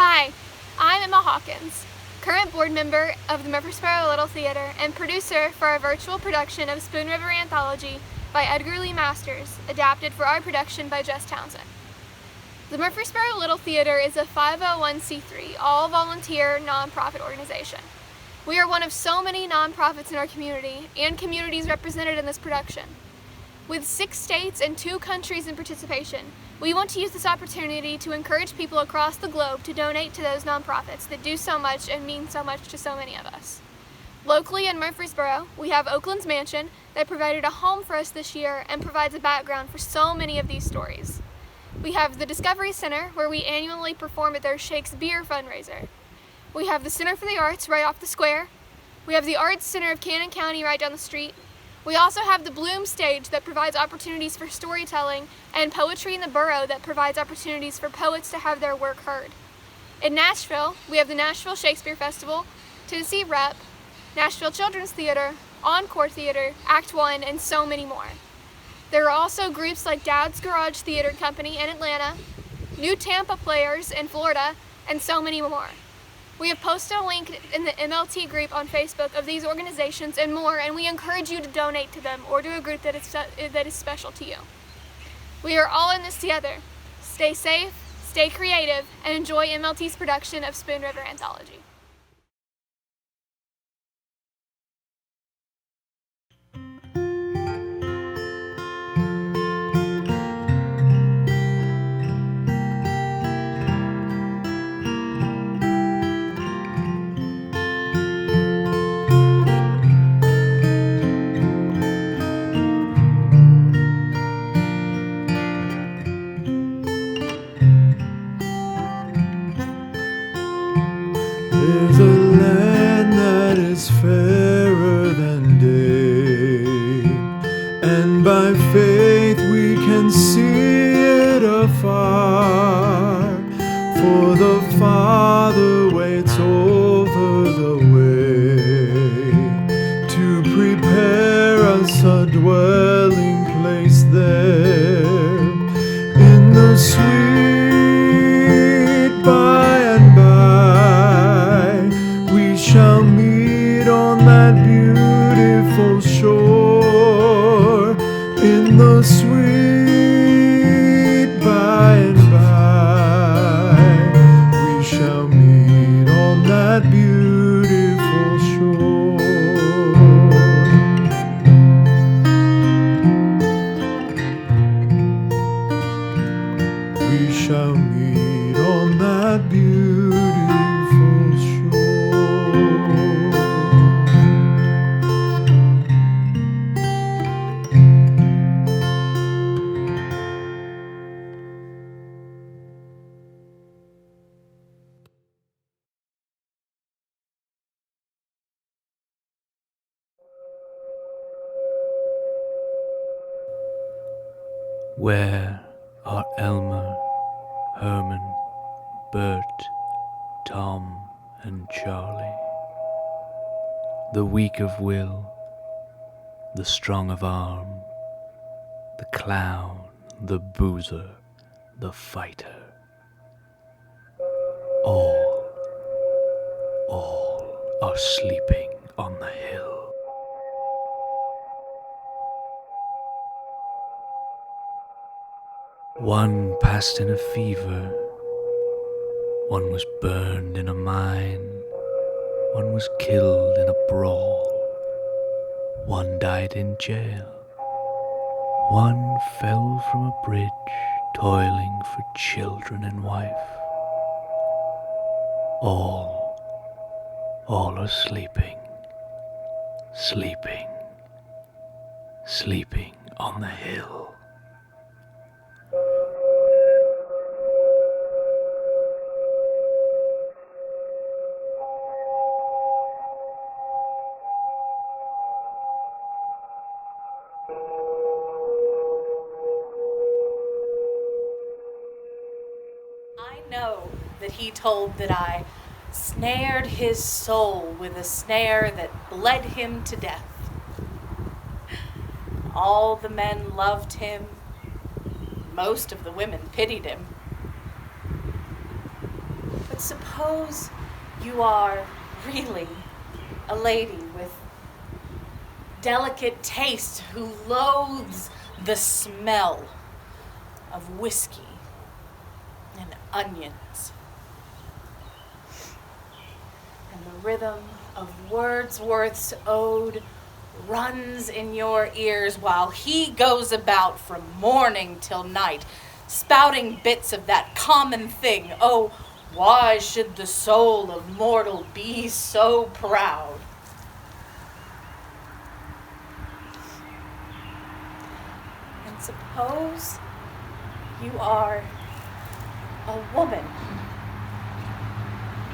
Hi, I'm Emma Hawkins, current board member of the Murfreesboro Little Theatre and producer for our virtual production of Spoon River Anthology by Edgar Lee Masters, adapted for our production by Jess Townsend. The Murfreesboro Little Theatre is a 501c3, all-volunteer nonprofit organization. We are one of so many nonprofits in our community and communities represented in this production. With 6 states and 2 countries in participation, we want to use this opportunity to encourage people across the globe to donate to those nonprofits that do so much and mean so much to so many of us. Locally in Murfreesboro, we have Oakland's Mansion that provided a home for us this year and provides a background for so many of these stories. We have the Discovery Center, where we annually perform at their Shakespeare fundraiser. We have the Center for the Arts right off the square. We have the Arts Center of Cannon County right down the street. We also have the Bloom Stage that provides opportunities for storytelling, and Poetry in the Borough that provides opportunities for poets to have their work heard. In Nashville, we have the Nashville Shakespeare Festival, Tennessee Rep, Nashville Children's Theater, Encore Theater, Act One, and so many more. There are also groups like Dad's Garage Theater Company in Atlanta, New Tampa Players in Florida, and so many more. We have posted a link in the MLT group on Facebook of these organizations and more, and we encourage you to donate to them or to a group that is special to you. We are all in this together. Stay safe, stay creative, and enjoy MLT's production of Spoon River Anthology. There's a land that is fairer than day, and by faith we can see it afar, for the Father waits over the way to prepare us a dwelling place there in the sweet by and by. We shall meet on that beautiful shore in the sweet by and by. We shall meet on that beautiful shore. We shall meet on that beautiful shore. Where are Elmer, Herman, Bert, Tom, and Charlie? The weak of will, the strong of arm, the clown, the boozer, the fighter. All are sleeping on the hill. One passed in a fever, one was burned in a mine, one was killed in a brawl, one died in jail, one fell from a bridge, toiling for children and wife. All are sleeping, sleeping, sleeping on the hill. I know that he told that I snared his soul with a snare that bled him to death. All the men loved him. Most of the women pitied him. But But suppose you are really a lady with delicate taste who loathes the smell of whiskey and onions. And the rhythm of Wordsworth's ode runs in your ears while he goes about from morning till night, spouting bits of that common thing. Oh, why should the soul of mortal be so proud? And suppose you are a woman,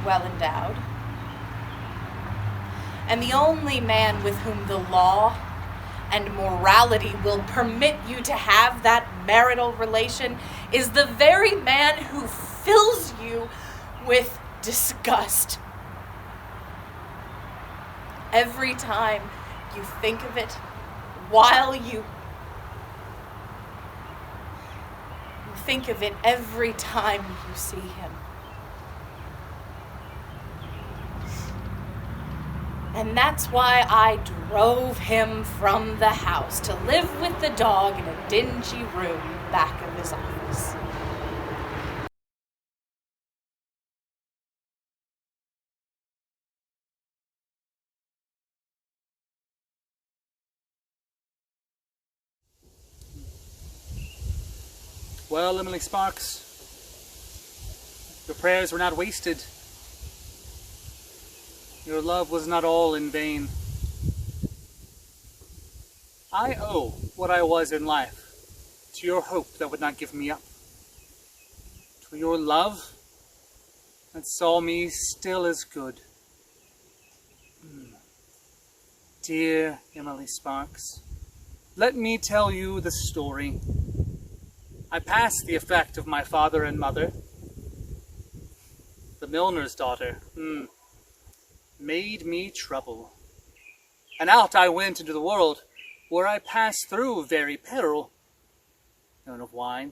well endowed, and the only man with whom the law and morality will permit you to have that marital relation is the very man who fills you with disgust. Every time you think of it, while you think of it every time you see him. And that's why I drove him from the house to live with the dog in a dingy room back of his office. Well, Emily Sparks, your prayers were not wasted. Your love was not all in vain. I owe what I was in life to your hope that would not give me up, to your love that saw me still as good. Dear Emily Sparks, let me tell you the story. I passed the effect of my father and mother. The milliner's daughter, made me trouble. And out I went into the world, where I passed through very peril, known of wine,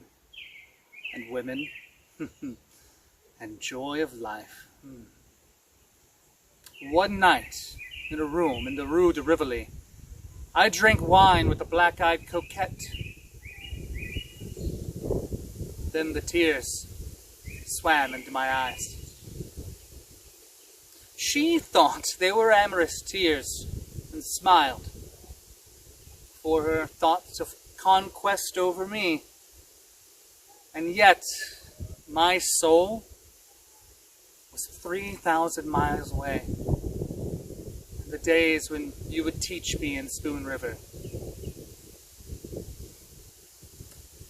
and women, and joy of life. One night, in a room in the Rue de Rivoli, I drank wine with a black-eyed coquette. Then the tears swam into my eyes. She thought they were amorous tears and smiled, for her thoughts of conquest over me. And yet, my soul was 3,000 miles away, in the days when you would teach me in Spoon River.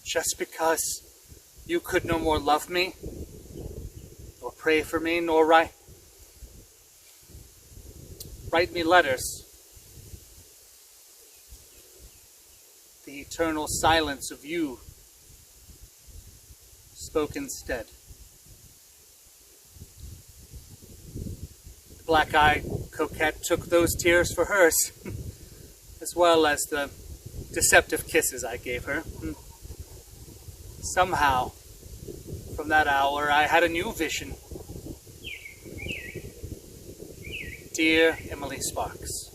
Just because you could no more love me, nor pray for me, nor write me letters. The eternal silence of you spoke instead. The black-eyed coquette took those tears for hers, as well as the deceptive kisses I gave her. Somehow, from that hour, I had a new vision. Dear Emily Sparks,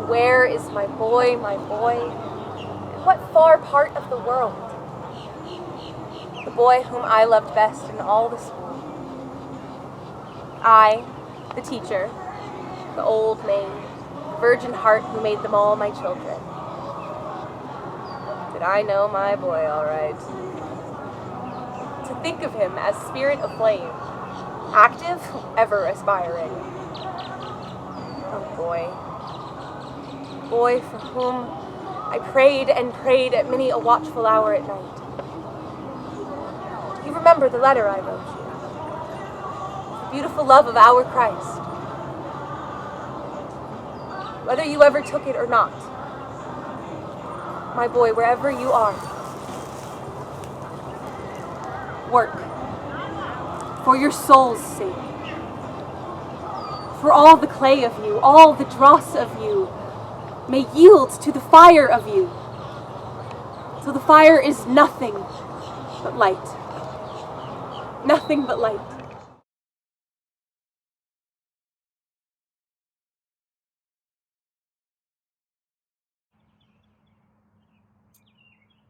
Where is my boy, my boy? In what far part of the world? The boy whom I loved best in all the school. I, the teacher, the old maid, the virgin heart who made them all my children. Did I know my boy all right? To think of him as spirit aflame, active, ever aspiring. Oh boy. Boy for whom I prayed and prayed at many a watchful hour at night. Do you remember the letter I wrote you? The beautiful love of our Christ. Whether you ever took it or not, my boy, wherever you are, work for your soul's sake, For all the clay of you, all the dross of you, may yield to the fire of you. So the fire is nothing but light. Nothing but light.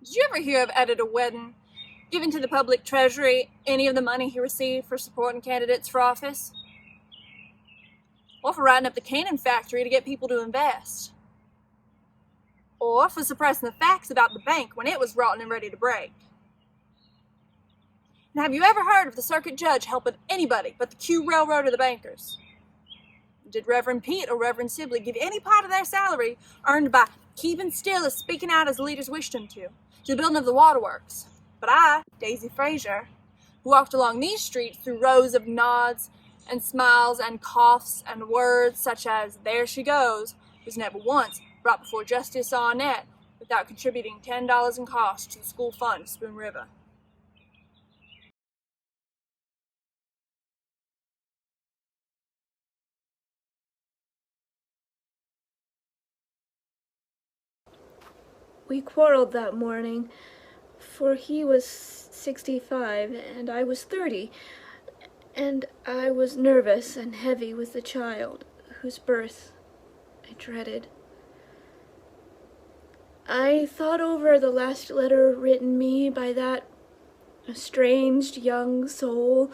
Did you ever hear of Editor Wedden giving to the public treasury any of the money he received for supporting candidates for office? Or for writing up the cannon factory to get people to invest? Or for suppressing the facts about the bank when it was rotten and ready to break? And have you ever heard of the circuit judge helping anybody but the Q Railroad or the bankers? Did Reverend Pete or Reverend Sibley give any part of their salary earned by keeping still or speaking out as the leaders wished them to the building of the waterworks? But I, Daisy Fraser, who walked along these streets through rows of nods and smiles and coughs and words such as, "There she goes," was never once brought before Justice Arnett without contributing $10 in costs to the school fund of Spoon River. We quarreled that morning, for he was 65 and I was 30, and I was nervous and heavy with the child, whose birth I dreaded. I thought over the last letter written me by that estranged young soul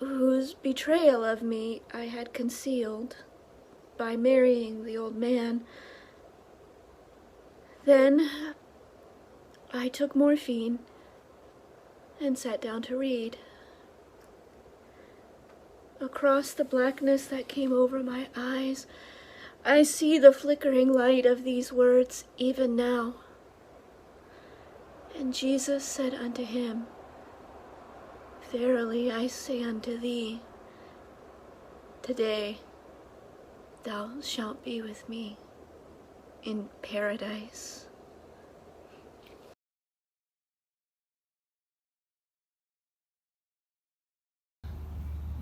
whose betrayal of me I had concealed by marrying the old man. Then I took morphine and sat down to read. Across the blackness that came over my eyes, I see the flickering light of these words even now. And Jesus said unto him, Verily I say unto thee, today thou shalt be with me in paradise.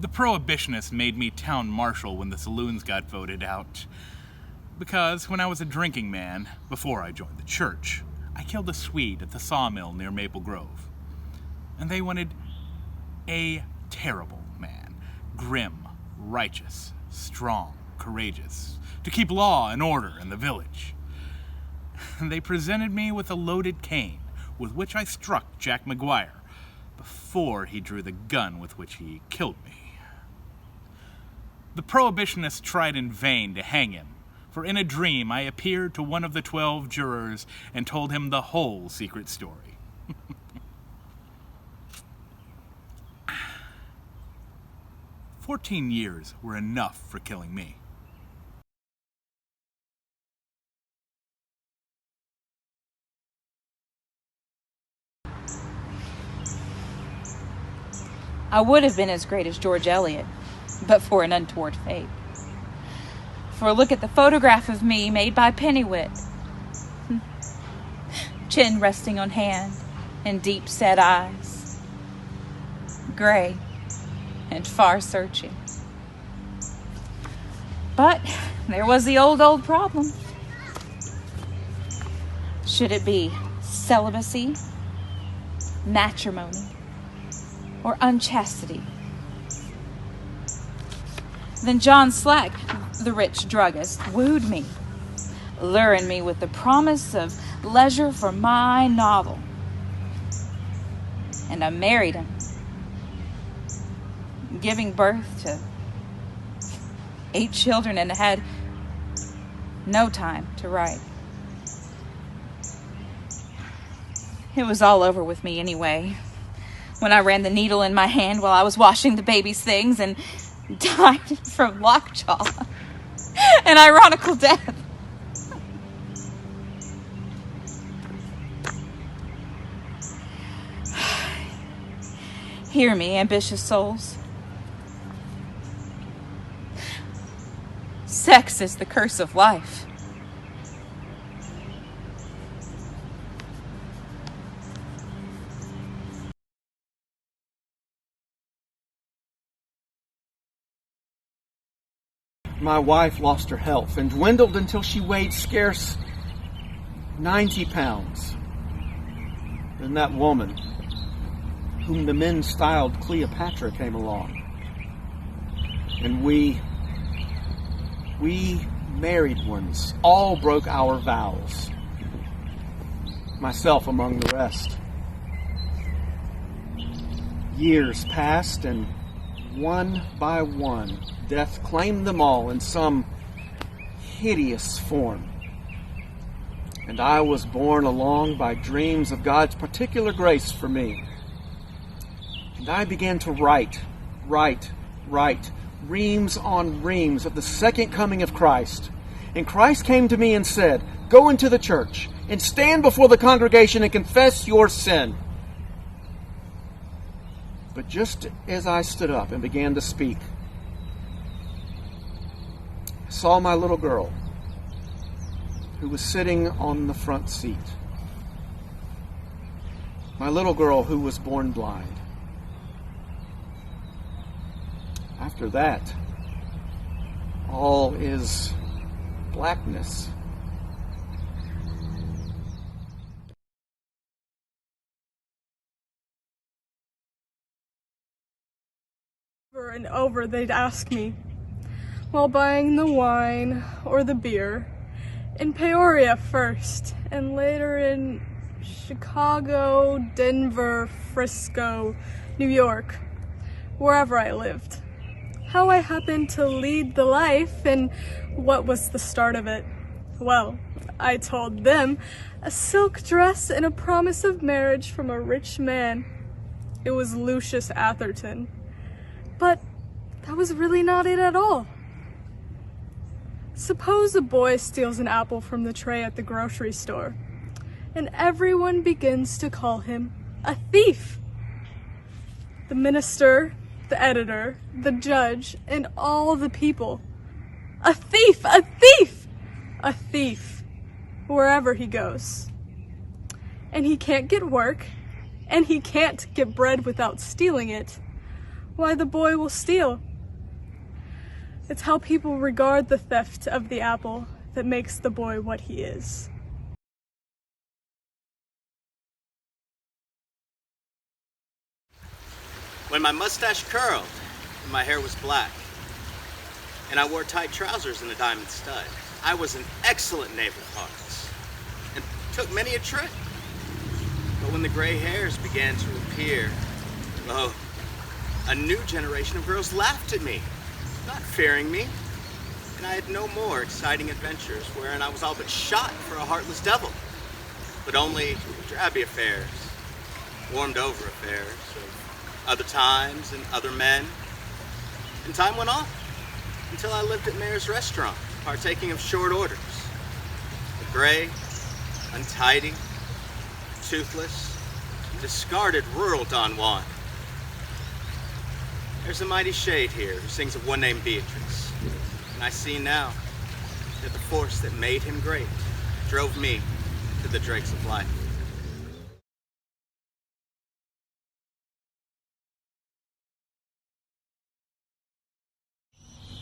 The prohibitionists made me town marshal when the saloons got voted out. Because when I was a drinking man, before I joined the church, I killed a Swede at the sawmill near Maple Grove. And they wanted a terrible man, grim, righteous, strong, courageous, to keep law and order in the village. They presented me with a loaded cane, with which I struck Jack McGuire, before he drew the gun with which he killed me. The prohibitionists tried in vain to hang him, for in a dream I appeared to one of the 12 jurors and told him the whole secret story. 14 years were enough for killing me. I would have been as great as George Eliot, but for an untoward fate. For look at the photograph of me made by Pennywit. Chin resting on hand and deep set eyes. Gray and far-searching. But there was the old problem. Should it be celibacy, matrimony, or unchastity? Then John Slack, the rich druggist, wooed me, luring me with the promise of leisure for my novel. And I married him, giving birth to 8 children, and had no time to write. It was all over with me anyway, when I ran the needle in my hand while I was washing the baby's things and died from lockjaw, an ironical death. Hear me, ambitious souls. Sex is the curse of life. my wife lost her health and dwindled until she weighed scarce 90 pounds. Then that woman, whom the men styled Cleopatra, came along. And we married ones all broke our vows, myself among the rest. Years passed, and one by one, death claimed them all in some hideous form. And I was borne along by dreams of God's particular grace for me. And I began to write, reams on reams of the second coming of Christ. And Christ came to me and said, "Go into the church and stand before the congregation and confess your sin." But just as I stood up and began to speak, I saw my little girl, who was sitting on the front seat. My little girl who was born blind. After that, all is blackness. Over and over they'd ask me, while buying the wine or the beer, in Peoria first, and later in Chicago, Denver, Frisco, New York, wherever I lived, how I happened to lead the life and what was the start of it. Well, I told them a silk dress and a promise of marriage from a rich man. It was Lucius Atherton. But that was really not it at all. Suppose a boy steals an apple from the tray at the grocery store, and everyone begins to call him a thief. The minister, the editor, the judge, and all the people. A thief! A thief! A thief, wherever he goes. And he can't get work, and he can't get bread without stealing it. Why, the boy will steal. It's how people regard the theft of the apple that makes the boy what he is. When my mustache curled and my hair was black, and I wore tight trousers and a diamond stud, I was an excellent knave of hearts and took many a trick. But when the gray hairs began to appear, oh, a new generation of girls laughed at me, not fearing me, and I had no more exciting adventures wherein I was all but shot for a heartless devil, but only drabby affairs, warmed over affairs of other times and other men. And time went on until I lived at Mayor's Restaurant, partaking of short orders. A gray, untidy, toothless, discarded rural Don Juan. There's a mighty shade here who sings of one named Beatrice, and I see now that the force that made him great drove me to the dregs of life.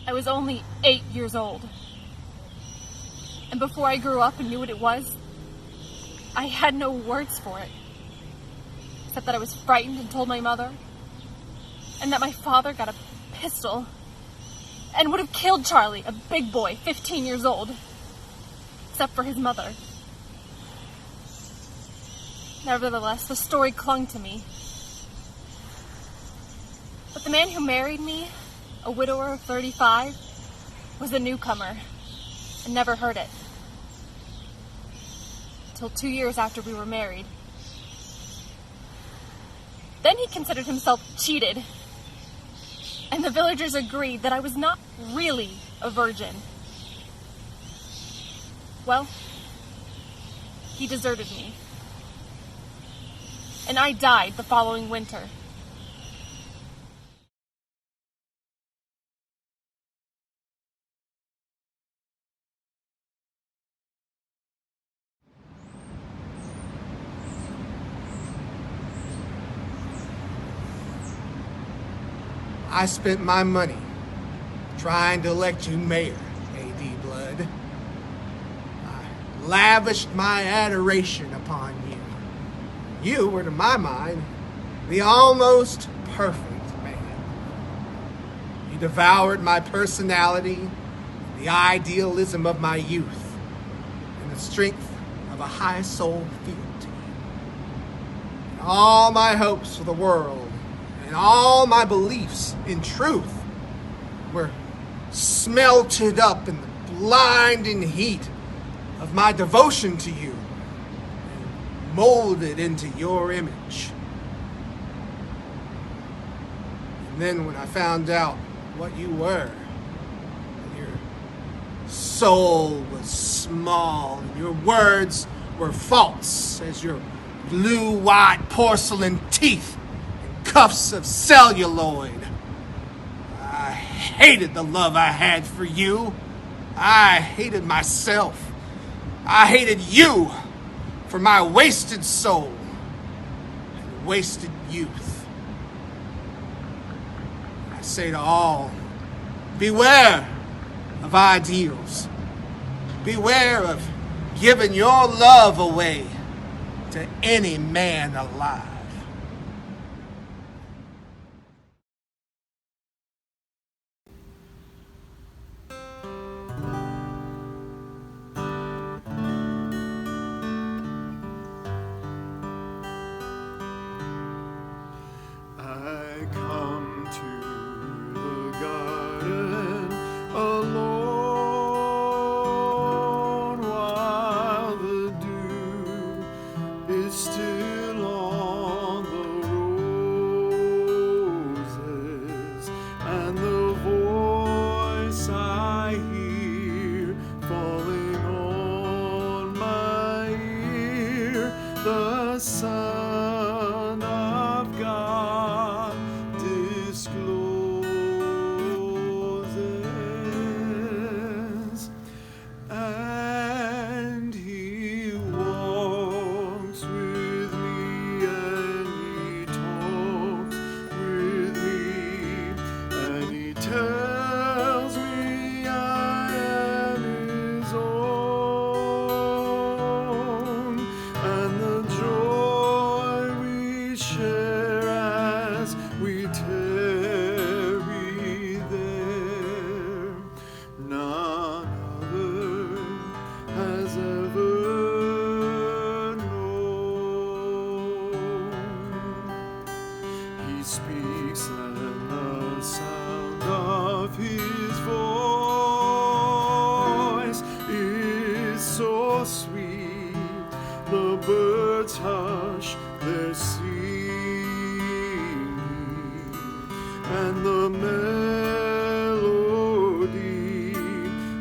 I was only 8 years old, and before I grew up and knew what it was, I had no words for it, except that I was frightened and told my mother, and that my father got a pistol and would have killed Charlie, a big boy, 15 years old, except for his mother. Nevertheless, the story clung to me. But the man who married me, a widower of 35, was a newcomer and never heard it. Till 2 years after we were married. Then he considered himself cheated, and the villagers agreed that I was not really a virgin. Well, he deserted me, and I died the following winter. I spent my money trying to elect you mayor, A.D. Blood. I lavished my adoration upon you. You were, to my mind, the almost perfect man. You devoured my personality, the idealism of my youth, and the strength of a high soul fealty. And all my hopes for the world and all my beliefs in truth were smelted up in the blinding heat of my devotion to you and molded into your image. And then when I found out what you were, and your soul was small and your words were false as your blue-white porcelain teeth and cuffs of celluloid, I hated the love I had for you. I hated myself. I hated you for my wasted soul and wasted youth. I say to all, beware of ideals. Beware of giving your love away to any man alive. I come to the garden alone while the dew is still on the roses, and the voice I hear falling on my ear, the Son of God discloses, and he walks with me, and he talks with me, and he tells me I am his own, and the joy we share as we tarry there, none other has ever known. He speaks, and the sound of his voice is so sweet, the birds hush their singing, and the melody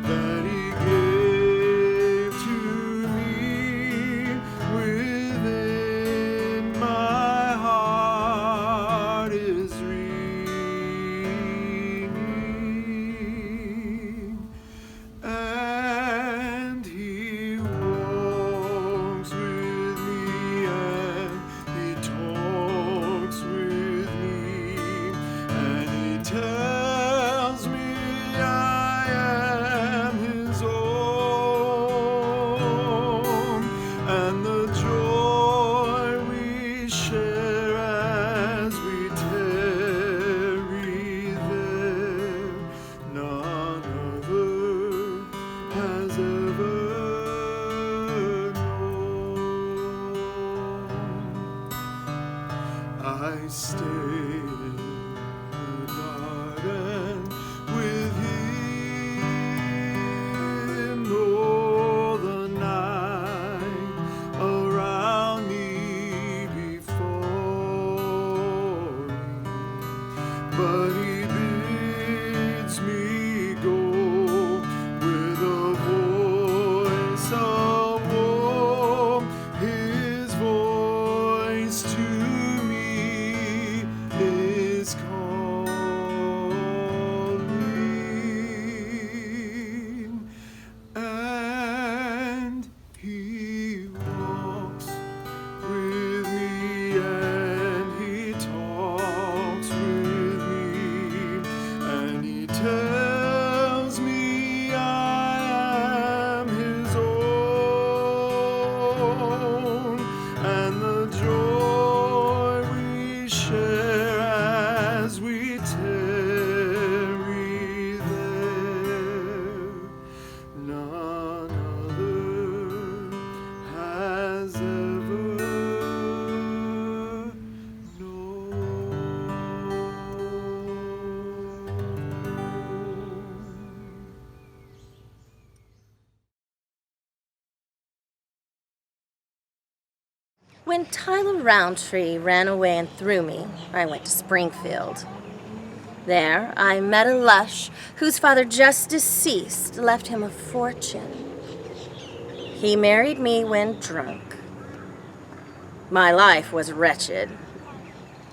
that he gave to me within my heart is ringing, and he walks with me, and he talks with me, and he tells me I am his own, and the joy we share as we tarry there, none other has ever known. I stay in the garden with him all the night, around me, before me, but he bids me go with a voice of woe. His voice to me When Tyler Roundtree ran away and threw me, I went to Springfield. There, I met a lush whose father, just deceased, left him a fortune. He married me when drunk. My life was wretched.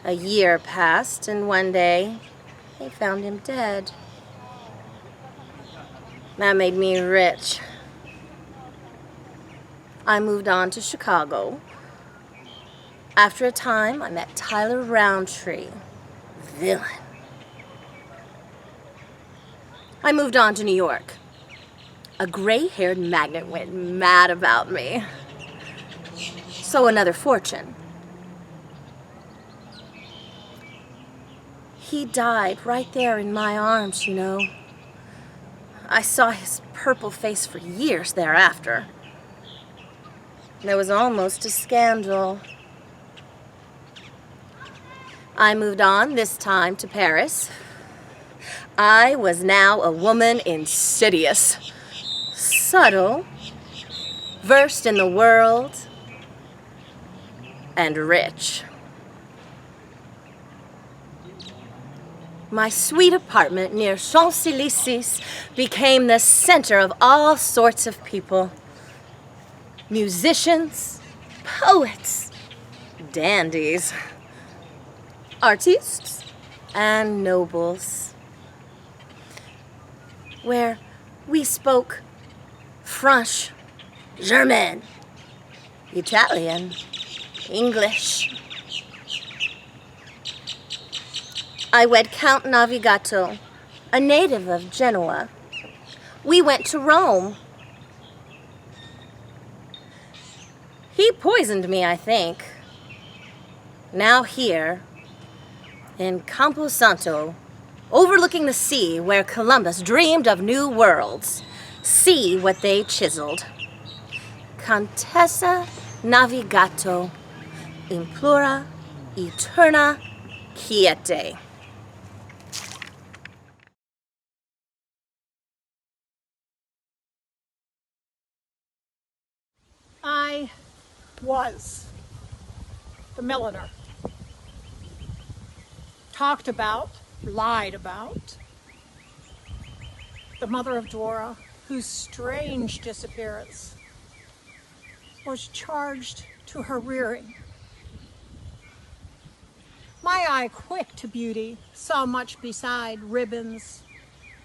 A year passed, and one day, they found him dead. That made me rich. I moved on to Chicago. After a time, I met Tyler Roundtree. Villain. I moved on to New York. A gray-haired magnate went mad about me. So another fortune. He died right there in my arms, you know. I saw his purple face for years thereafter. There was almost a scandal. I moved on, this time to Paris. I was now a woman insidious, subtle, versed in the world, and rich. My sweet apartment near Champs-Élysées became the center of all sorts of people. Musicians, poets, dandies, artists, and nobles. Where we spoke French, German, Italian, English. I wed Count Navigato, a native of Genoa. We went to Rome. He poisoned me, I think. Now here, in Camposanto, overlooking the sea where Columbus dreamed of new worlds, see what they chiseled. Contessa Navigato, implora eterna quiete. I was the milliner. Talked about, lied about, the mother of Dora, whose strange disappearance was charged to her rearing. My eye, quick to beauty, saw much beside ribbons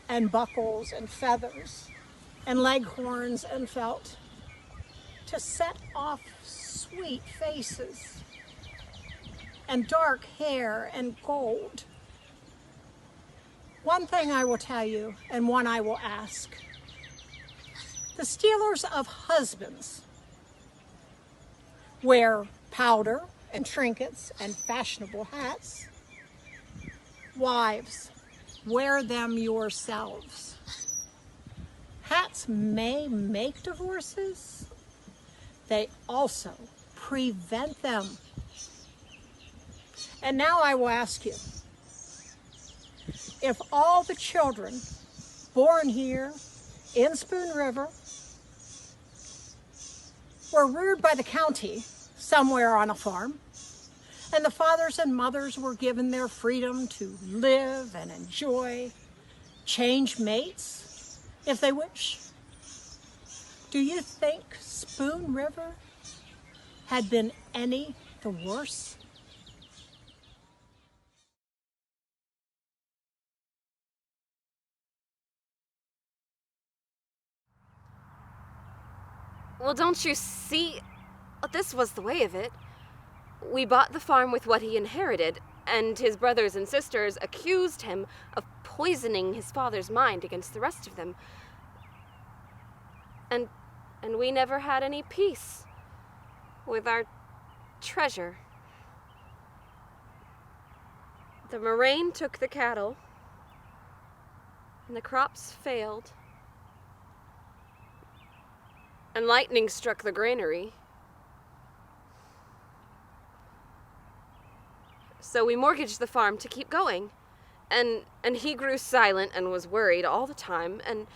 and buckles and feathers and leghorns and felt to set off sweet faces and dark hair and gold. One thing I will tell you, and one I will ask. The stealers of husbands wear powder and trinkets and fashionable hats. Wives, wear them yourselves. Hats may make divorces. They also prevent them. And now I will ask you, if all the children born here in Spoon River were reared by the county somewhere on a farm, and the fathers and mothers were given their freedom to live and enjoy, change mates if they wish, do you think Spoon River had been any the worse? Well, don't you see? This was the way of it. We bought the farm with what he inherited, and his brothers and sisters accused him of poisoning his father's mind against the rest of them. And we never had any peace with our treasure. The murrain took the cattle, and the crops failed. And lightning struck the granary. So we mortgaged the farm to keep going. And he grew silent and was worried all the time. And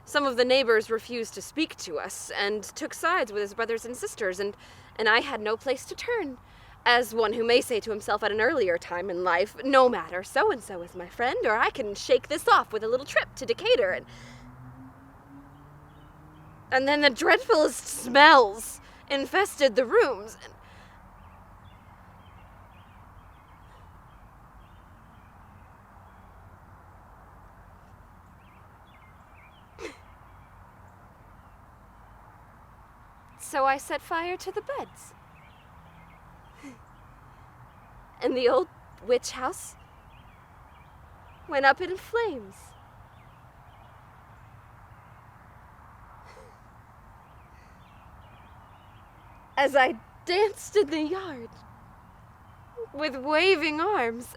Some of the neighbors refused to speak to us and took sides with his brothers and sisters, and I had no place to turn. As one who may say to himself at an earlier time in life, no matter, so-and-so is my friend, or I can shake this off with a little trip to Decatur. And then the dreadfulest smells infested the rooms. So I set fire to the beds. And the old witch house went up in flames. As I danced in the yard with waving arms,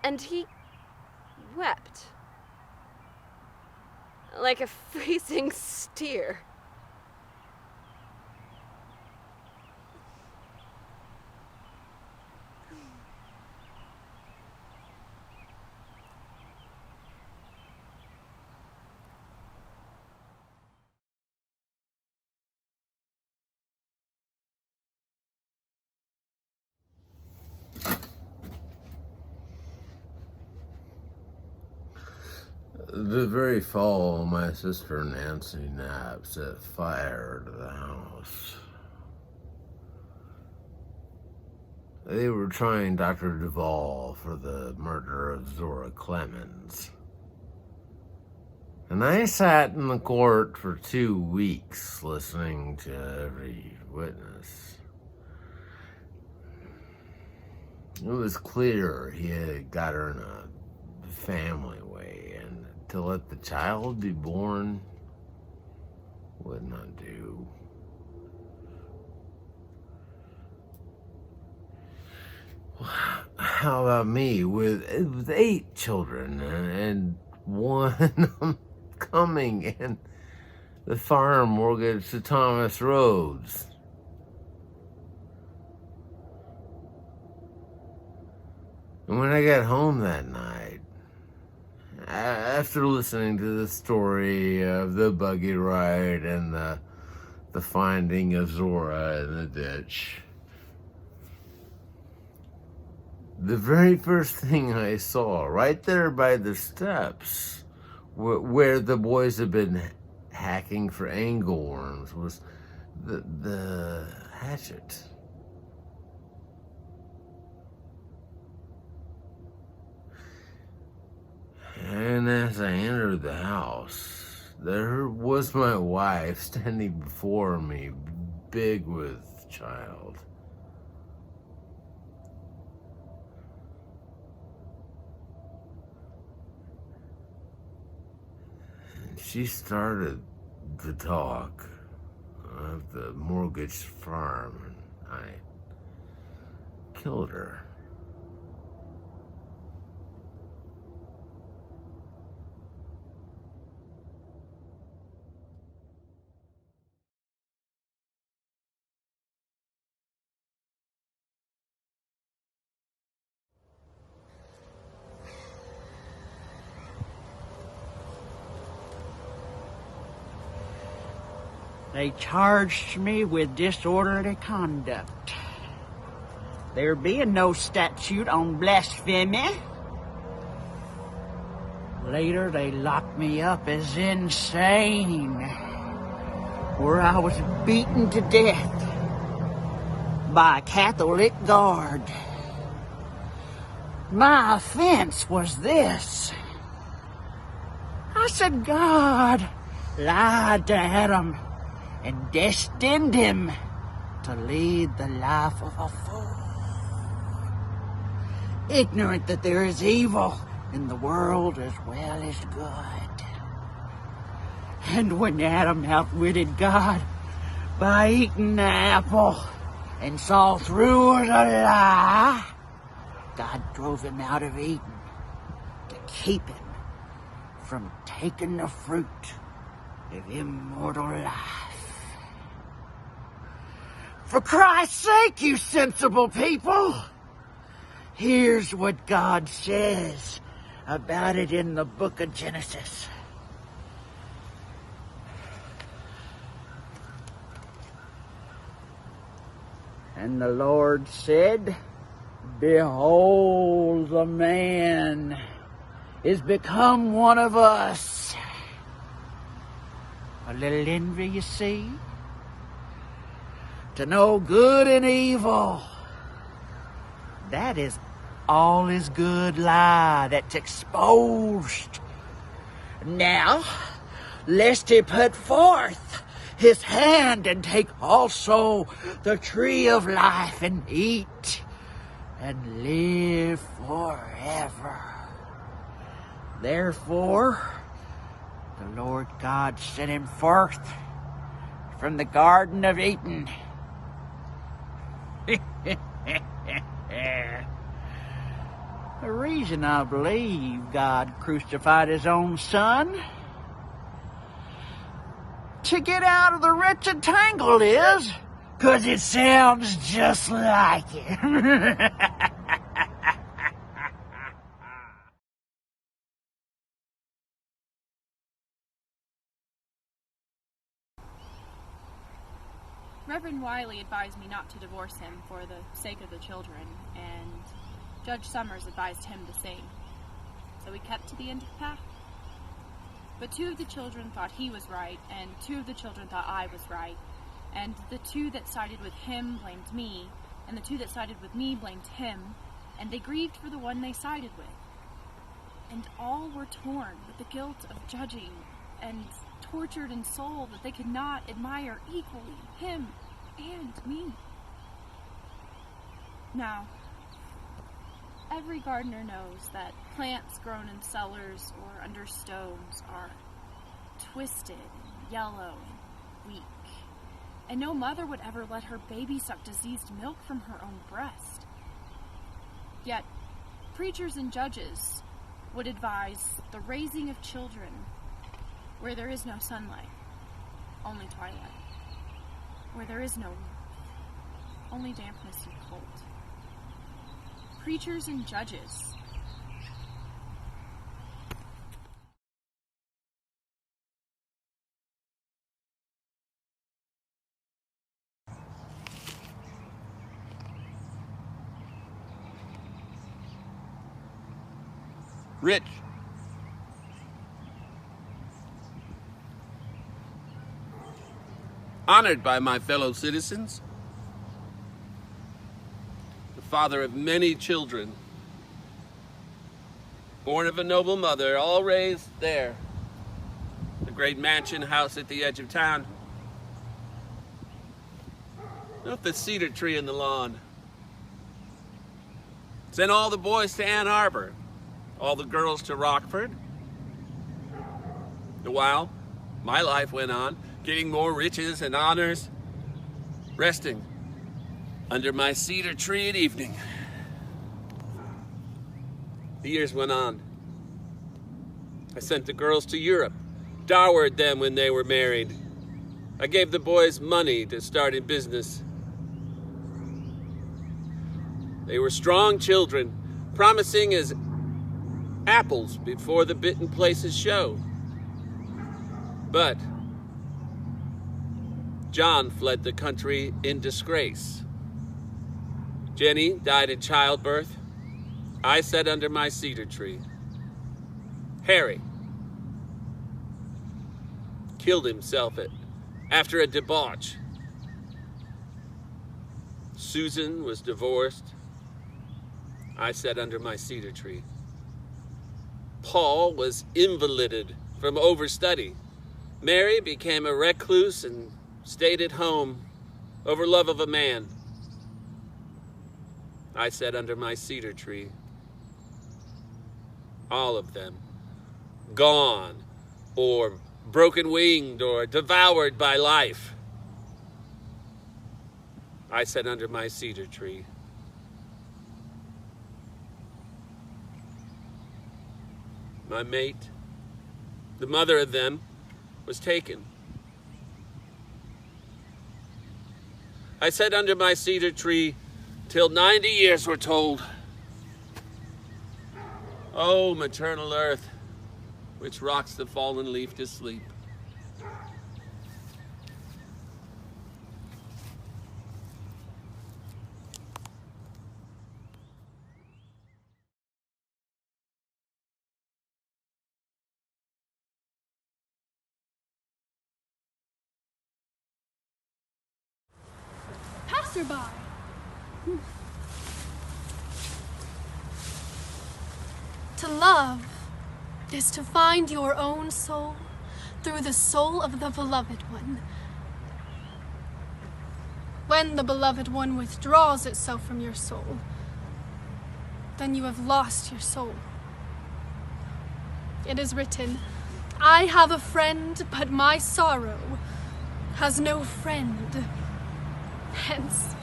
and he wept like a freezing steer. The very fall, my sister Nancy Knapp set fire to the house. They were trying Dr. Duvall for the murder of Zora Clemens. And I sat in the court for 2 weeks listening to every witness. It was clear he had got her in a family way, and to let the child be born would not do. How about me with 8 children and one coming and the farm mortgage to Thomas Rhodes? And when I got home that night, after listening to the story of the buggy ride and the finding of Zora in the ditch, the very first thing I saw, right there by the steps, where the boys had been hacking for angleworms, was the hatchet. And as I entered the house, there was my wife standing before me, big with child. And she started to talk of the mortgaged farm, and I killed her. They charged me with disorderly conduct. There being no statute on blasphemy. Later, they locked me up as insane, where I was beaten to death by a Catholic guard. My offense was this. I said God lied to Adam and destined him to lead the life of a fool, ignorant that there is evil in the world as well as good. And when Adam outwitted God by eating the apple and saw through the lie, God drove him out of Eden to keep him from taking the fruit of immortal life. For Christ's sake, you sensible people, Here's what God says about it in the book of Genesis. And the Lord said, Behold, the man is become one of us. A little envy, you see? To know good and evil. That is all his good lie that's exposed. Now, lest he put forth his hand and take also the tree of life and eat and live forever. Therefore, the Lord God sent him forth from the Garden of Eden. The reason I believe God crucified his own son to get out of the wretched tangle is 'cause it sounds just like it. Reverend Wiley advised me not to divorce him for the sake of the children, and Judge Summers advised him the same. So we kept to the end of the path. But 2 of the children thought he was right, and 2 of the children thought I was right, and the 2 that sided with him blamed me, and the 2 that sided with me blamed him, and they grieved for the one they sided with. And all were torn with the guilt of judging, and tortured in soul that they could not admire equally him and me. Now, every gardener knows that plants grown in cellars or under stones are twisted and yellow and weak, and no mother would ever let her baby suck diseased milk from her own breast. Yet, preachers and judges would advise the raising of children where there is no sunlight, only twilight, where there is no warmth, only dampness and cold. Preachers and judges Rich. Honored by my fellow citizens. The father of many children. Born of a noble mother, all raised there. The great mansion house at the edge of town. Note the cedar tree in the lawn. Sent all the boys to Ann Arbor. All the girls to Rockford. A while, my life went on, getting more riches and honors, resting under my cedar tree at evening. The years went on. I sent the girls to Europe, dowered them when they were married. I gave the boys money to start in business. They were strong children, promising as apples before the bitten places show. But John fled the country in disgrace. Jenny died in childbirth. I sat under my cedar tree. Harry killed himself after a debauch. Susan was divorced. I sat under my cedar tree. Paul was invalided from overstudy. Mary became a recluse and stayed at home over love of a man. I sat under my cedar tree. All of them gone, or broken-winged, or devoured by life. I sat under my cedar tree. My mate, the mother of them, was taken. I sat under my cedar tree till 90 years were told. O maternal earth, which rocks the fallen leaf to sleep. Passerby. To love is to find your own soul through the soul of the beloved one. When the beloved one withdraws itself from your soul, then you have lost your soul. It is written, I have a friend, but my sorrow has no friend. Hence,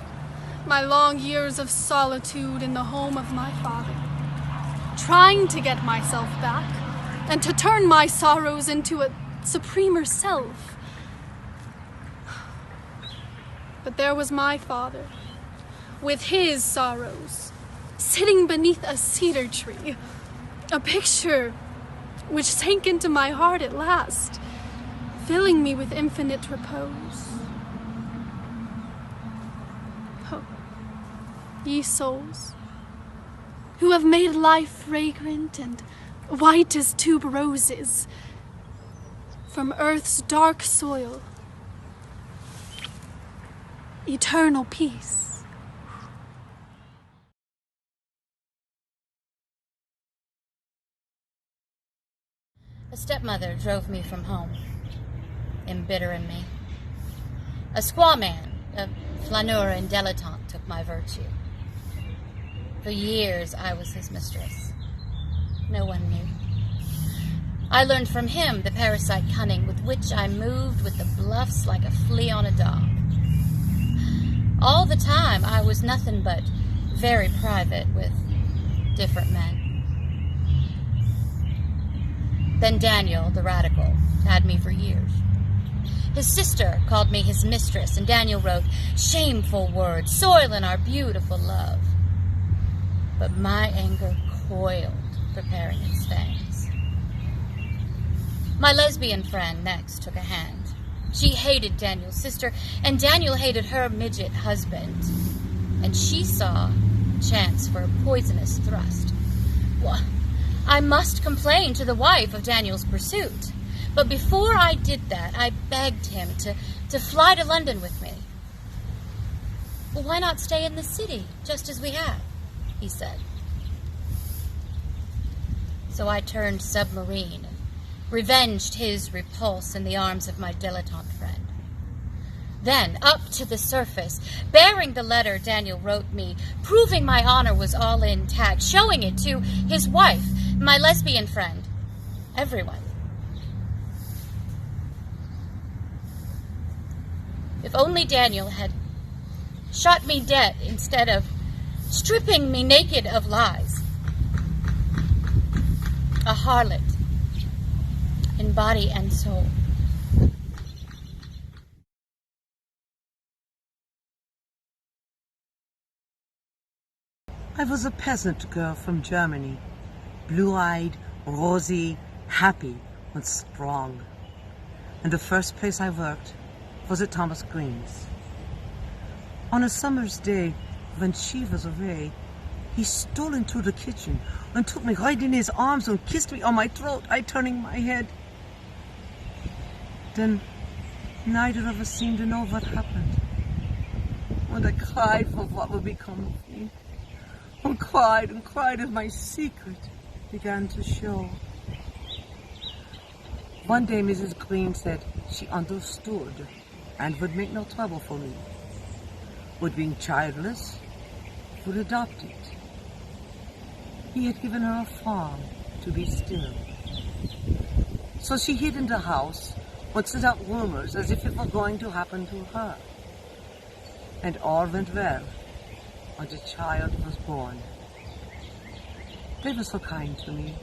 my long years of solitude in the home of my father, trying to get myself back and to turn my sorrows into a supremer self. But there was my father, with his sorrows, sitting beneath a cedar tree, a picture which sank into my heart at last, filling me with infinite repose. Oh, ye souls, who have made life fragrant and white as tube roses, from earth's dark soil, eternal peace. A stepmother drove me from home, embittering me. A squaw man, a flaneur and dilettante, took my virtue. For years I was his mistress. No one knew. I learned from him the parasite cunning with which I moved with the bluffs like a flea on a dog. All the time I was nothing but very private with different men. Then Daniel, the radical, had me for years. His sister called me his mistress, and Daniel wrote shameful words, soiling our beautiful love. But my anger coiled, preparing its fangs. My lesbian friend next took a hand. She hated Daniel's sister, and Daniel hated her midget husband. And she saw chance for a poisonous thrust. Well, I must complain to the wife of Daniel's pursuit. But before I did that, I begged him to fly to London with me. Well, why not stay in the city, just as we have? He said. So I turned submarine and revenged his repulse in the arms of my dilettante friend. Then, up to the surface, bearing the letter Daniel wrote me, proving my honor was all intact, showing it to his wife, my lesbian friend, everyone. If only Daniel had shot me dead instead of stripping me naked of lies. A harlot in body and soul. I was a peasant girl from Germany, blue-eyed, rosy, happy, and strong. And the first place I worked was at Thomas Green's. On a summer's day, when she was away, he stole into the kitchen and took me right in his arms and kissed me on my throat, I turning my head. Then neither of us seemed to know what happened. And I cried for what would become of me. And cried as my secret began to show. One day Mrs. Green said she understood and would make no trouble for me. Would being childless, would adopt it. He had given her a farm to be still. So she hid in the house, would set up rumors as if it were going to happen to her. And all went well, and the child was born. They were so kind to me.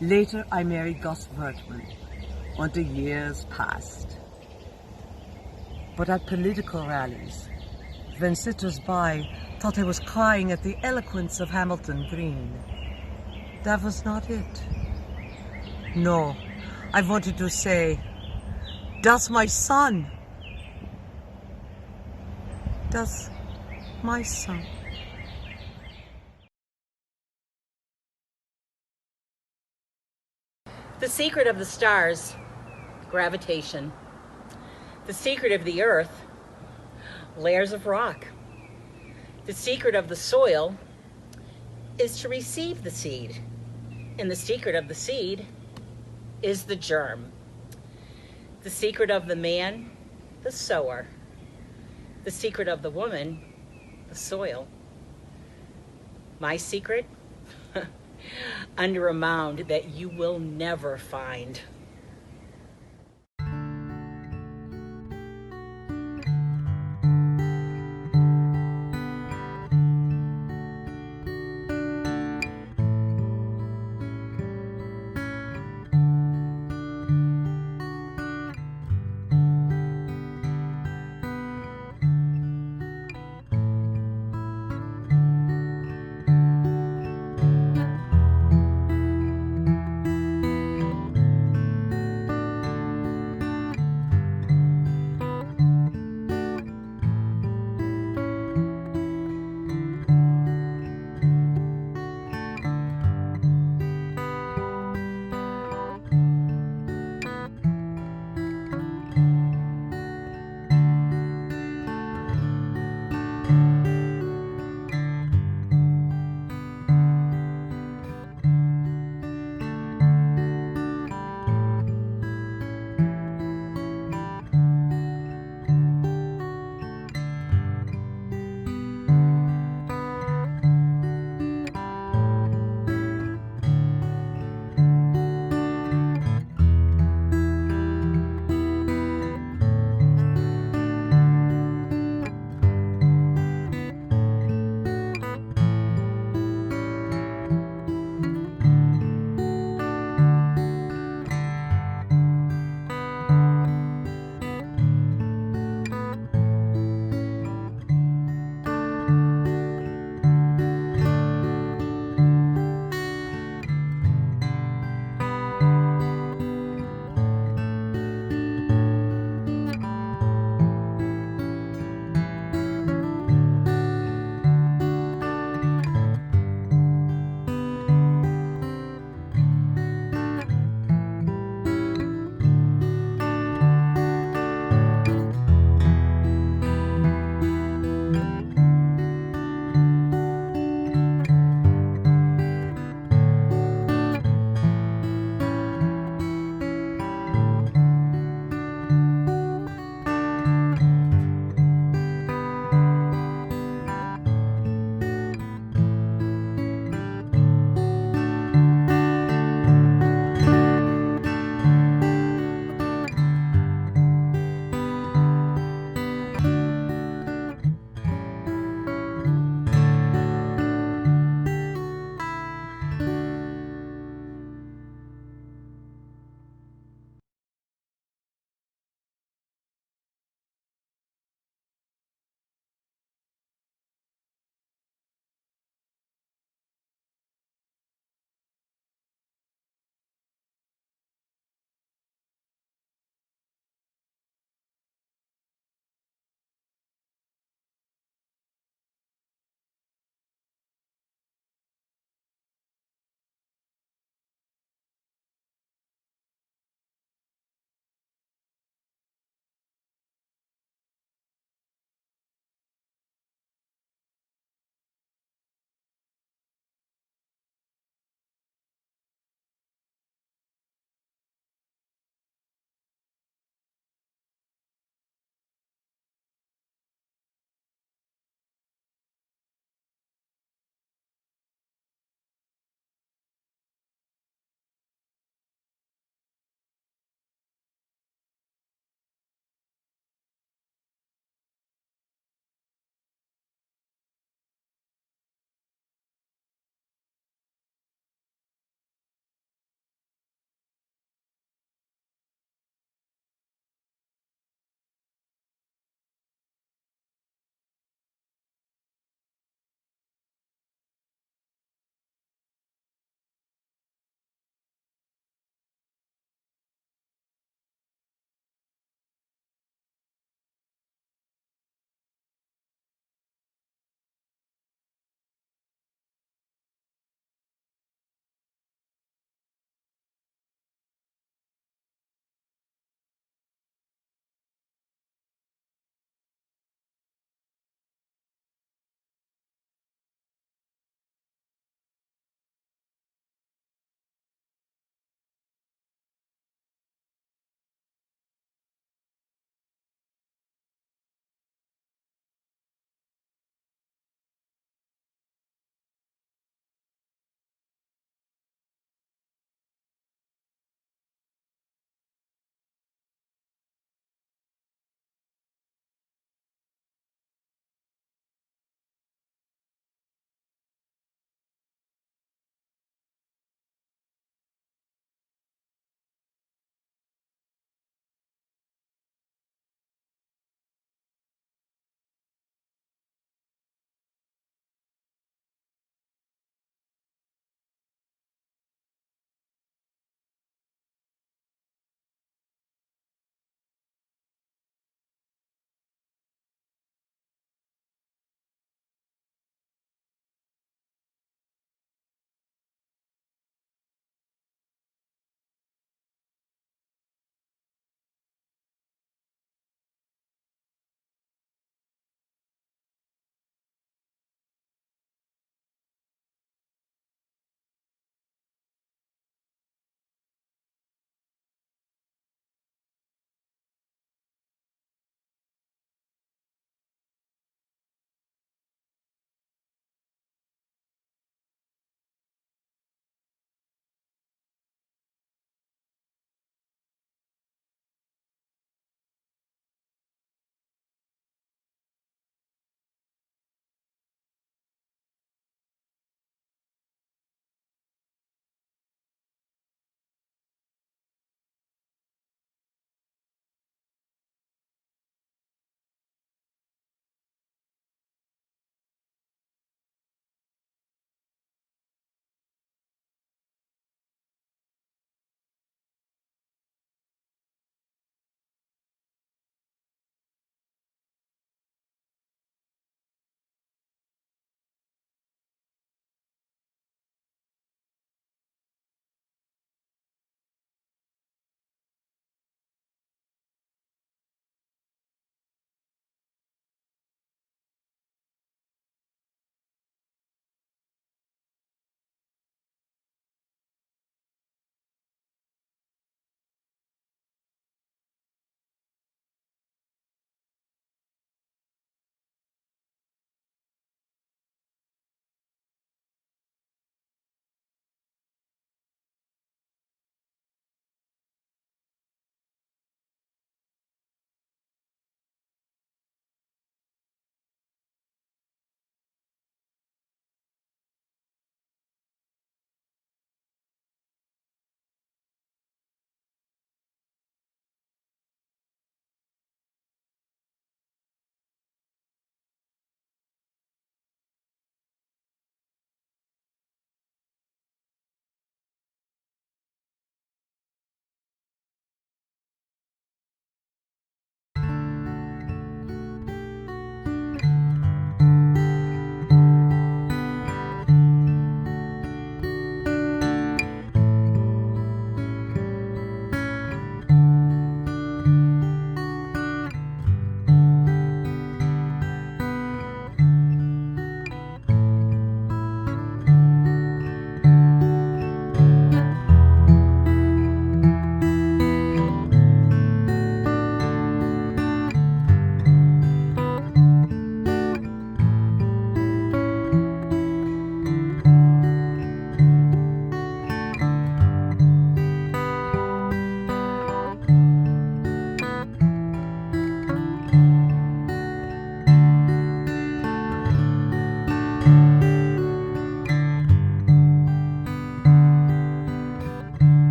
Later I married Gus Wertman, and the years passed. But at political rallies, when sitters-by thought I was crying at the eloquence of Hamilton Green, That was not it. No, I wanted to say, that's my son. That's my son. The secret of the stars, gravitation. The secret of the earth, layers of rock. The secret of the soil is to receive the seed. And the secret of the seed is the germ. The secret of the man, the sower. The secret of the woman, the soil. My secret? Under a mound that you will never find.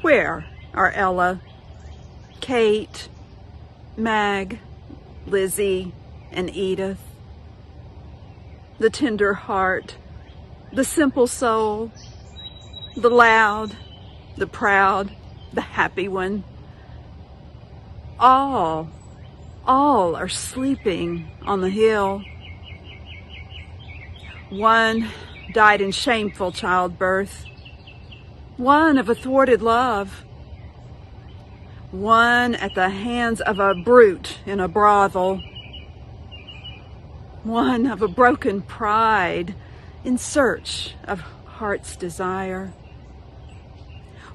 Where are Ella, Kate, Mag, Lizzie, and Edith? The tender heart, the simple soul, the loud, the proud, the happy one. All are sleeping on the hill. One died in shameful childbirth, one of a thwarted love, one at the hands of a brute in a brothel, one of a broken pride in search of heart's desire,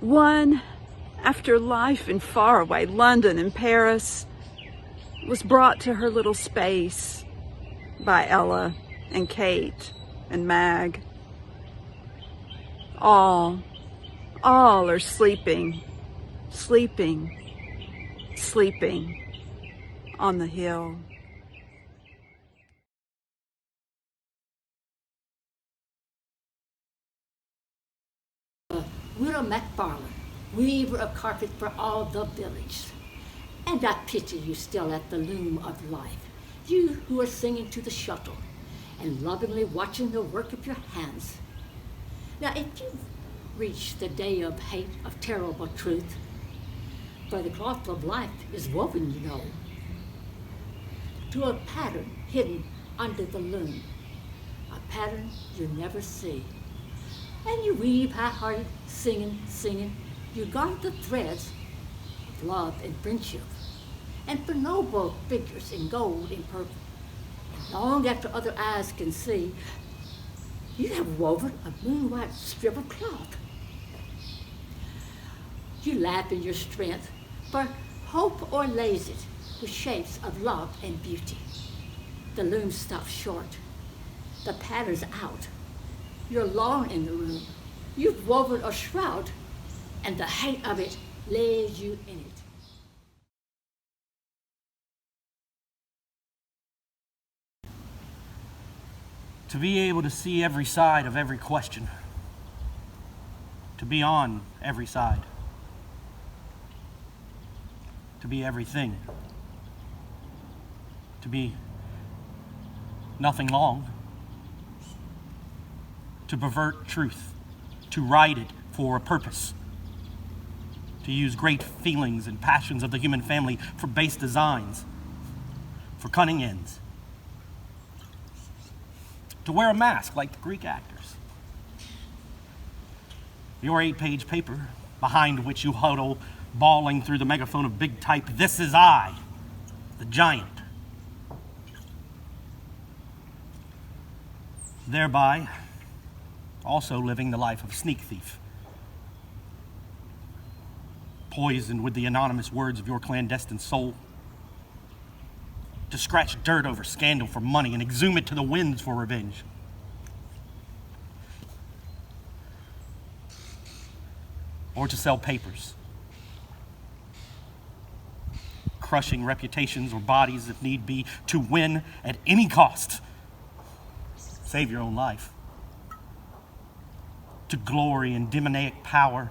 one after life in faraway London and Paris was brought to her little space by Ella and Kate and Mag. All are sleeping on the hill. Widow MacFarlane, weaver of carpet for all the village. And I picture you still at the loom of life, you who are singing to the shuttle and lovingly watching the work of your hands. Now, if you've reached the day of hate, of terrible truth, for the cloth of life is woven, you know, to a pattern hidden under the loom, a pattern you never see. And you weave high-hearted, singing, you guard the threads of love and friendship, and for noble figures in gold and purple. And long after other eyes can see, you have woven a moon-white strip of cloth. You laugh in your strength, for hope o'erlays it with shapes of love and beauty. The loom stops short, the pattern's out. You're alone in the room. You've woven a shroud, and the hate of it lays you in it. To be able to see every side of every question. To be on every side. To be everything. To be nothing long. To pervert truth. To write it for a purpose. To use great feelings and passions of the human family for base designs. For cunning ends. To wear a mask like the Greek actors. Your 8-page paper, behind which you huddle, bawling through the megaphone of big type, "This is I, the giant." Thereby, also living the life of sneak thief. Poisoned with the anonymous words of your clandestine soul. To scratch dirt over scandal for money and exhume it to the winds for revenge. Or to sell papers. Crushing reputations or bodies if need be, to win at any cost. Save your own life. To glory in demoniac power,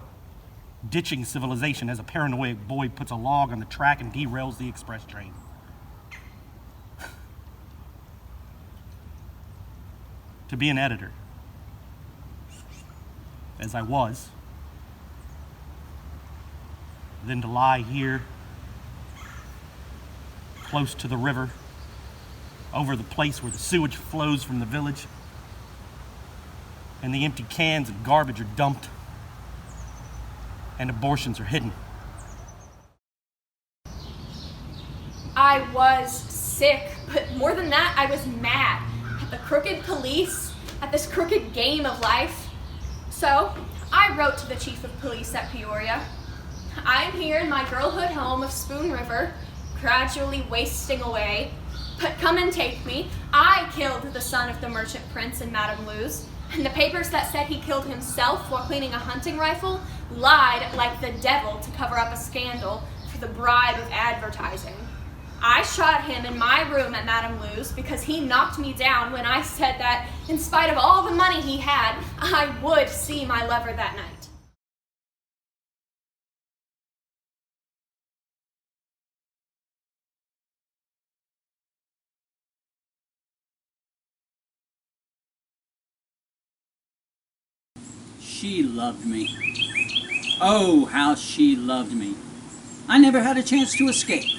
ditching civilization as a paranoid boy puts a log on the track and derails the express train. To be an editor, as I was, then to lie here, close to the river, over the place where the sewage flows from the village, and the empty cans and garbage are dumped, and abortions are hidden. I was sick, but more than that, I was mad at the crooked police, at this crooked game of life. So I wrote to the chief of police at Peoria. I'm here in my girlhood home of Spoon River, gradually wasting away. But come and take me. I killed the son of the merchant prince in Madame Lou's, and the papers that said he killed himself while cleaning a hunting rifle lied like the devil to cover up a scandal for the bribe of advertising. I shot him in my room at Madame Lou's because he knocked me down when I said that, in spite of all the money he had, I would see my lover that night. She loved me. Oh, how she loved me. I never had a chance to escape.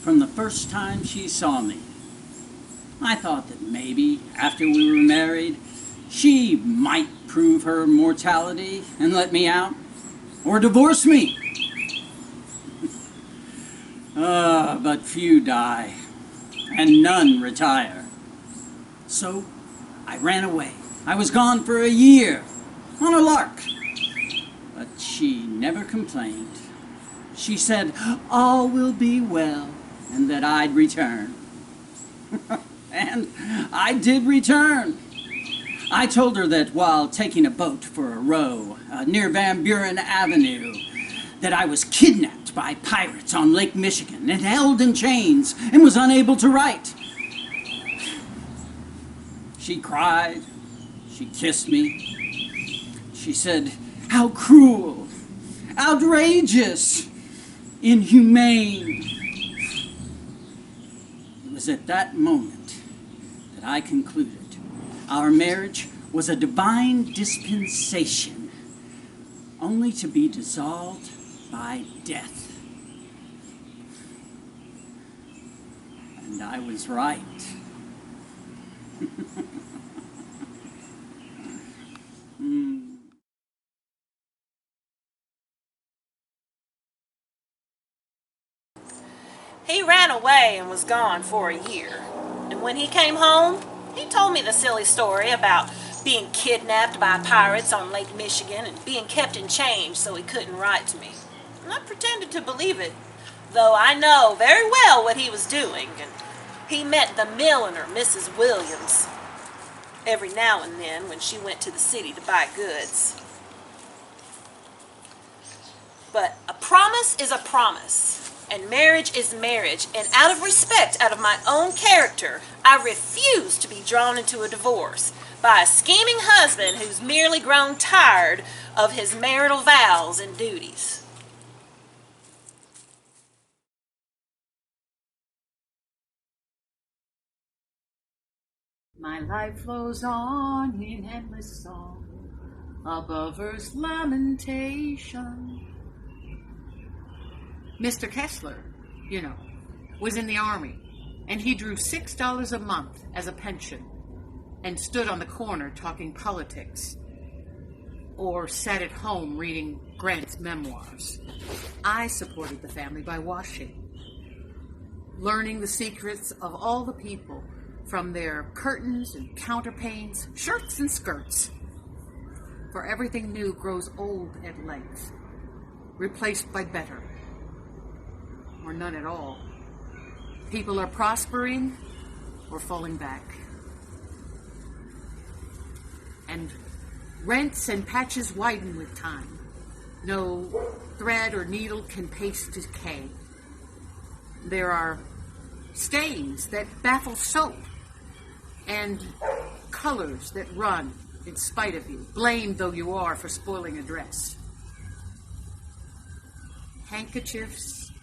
From the first time she saw me, I thought that maybe after we were married, she might prove her mortality and let me out, or divorce me. But few die, and none retire. So I ran away. I was gone for a year, on a lark. But she never complained. She said all will be well, and that I'd return. And I did return. I told her that while taking a boat for a row near Van Buren Avenue, that I was kidnapped by pirates on Lake Michigan and held in chains and was unable to write. She cried. She kissed me. She said, how cruel, outrageous, inhumane. It was at that moment that I concluded our marriage was a divine dispensation, only to be dissolved by death. And I was right. He ran away and was gone for a year. And when he came home, he told me the silly story about being kidnapped by pirates on Lake Michigan and being kept in chains so he couldn't write to me. And I pretended to believe it, though I know very well what he was doing. And he met the milliner, Mrs. Williams, every now and then when she went to the city to buy goods. But a promise is a promise. And marriage is marriage, and out of respect, out of my own character, I refuse to be drawn into a divorce by a scheming husband who's merely grown tired of his marital vows and duties. My life flows on in endless song above earth's lamentation. Mr. Kessler, you know, was in the Army, and he drew $6 a month as a pension and stood on the corner talking politics or sat at home reading Grant's memoirs. I supported the family by washing, learning the secrets of all the people, from their curtains and counterpanes, shirts and skirts. For everything new grows old at length, replaced by better, or none at all. People are prospering or falling back. And rents and patches widen with time. No thread or needle can paste decay. There are stains that baffle soap, and colors that run in spite of you, blamed though you are for spoiling a dress. Handkerchiefs